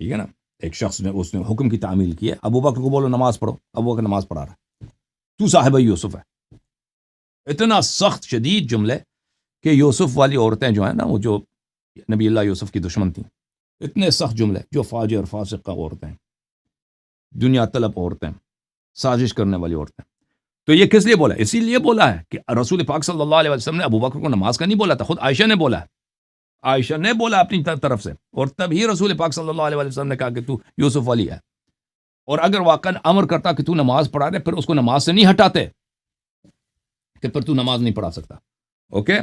ٹھیک ہے نا ایک شخص نے اس نے حکم کی تعمیل کی ہے ابو بکر کو بولو نماز پڑھو ابو بکر نماز پڑھا رہا تو صاحبہ یوسف ہے اتنا سخت شدید جملے کہ یوسف والی عورتیں جو ہیں نا وہ جو نبی اللہ یوسف کی دشمن تھیں اتنے سخت جملے جو فاجر فاسقہ عورتیں دنیا طلب عورتیں سازش کرنے والی عورتیں تو یہ کس لیے بولا اسی لیے بولا ہے کہ رسول پاک صلی اللہ علیہ وسلم نے ابو بکر کو نماز کا نہیں بولا تھا خود عائشہ نے بولا اپنی طرف سے اور تب ہی رسول پاک صلی اللہ علیہ وسلم نے کہا کہ تو یوسف والی ہے اور اگر واقعاً امر کرتا کہ تو نماز پڑھا دے پھر اس کو نماز سے نہیں ہٹاتے کہ پھر تو نماز نہیں پڑھا سکتا اوکے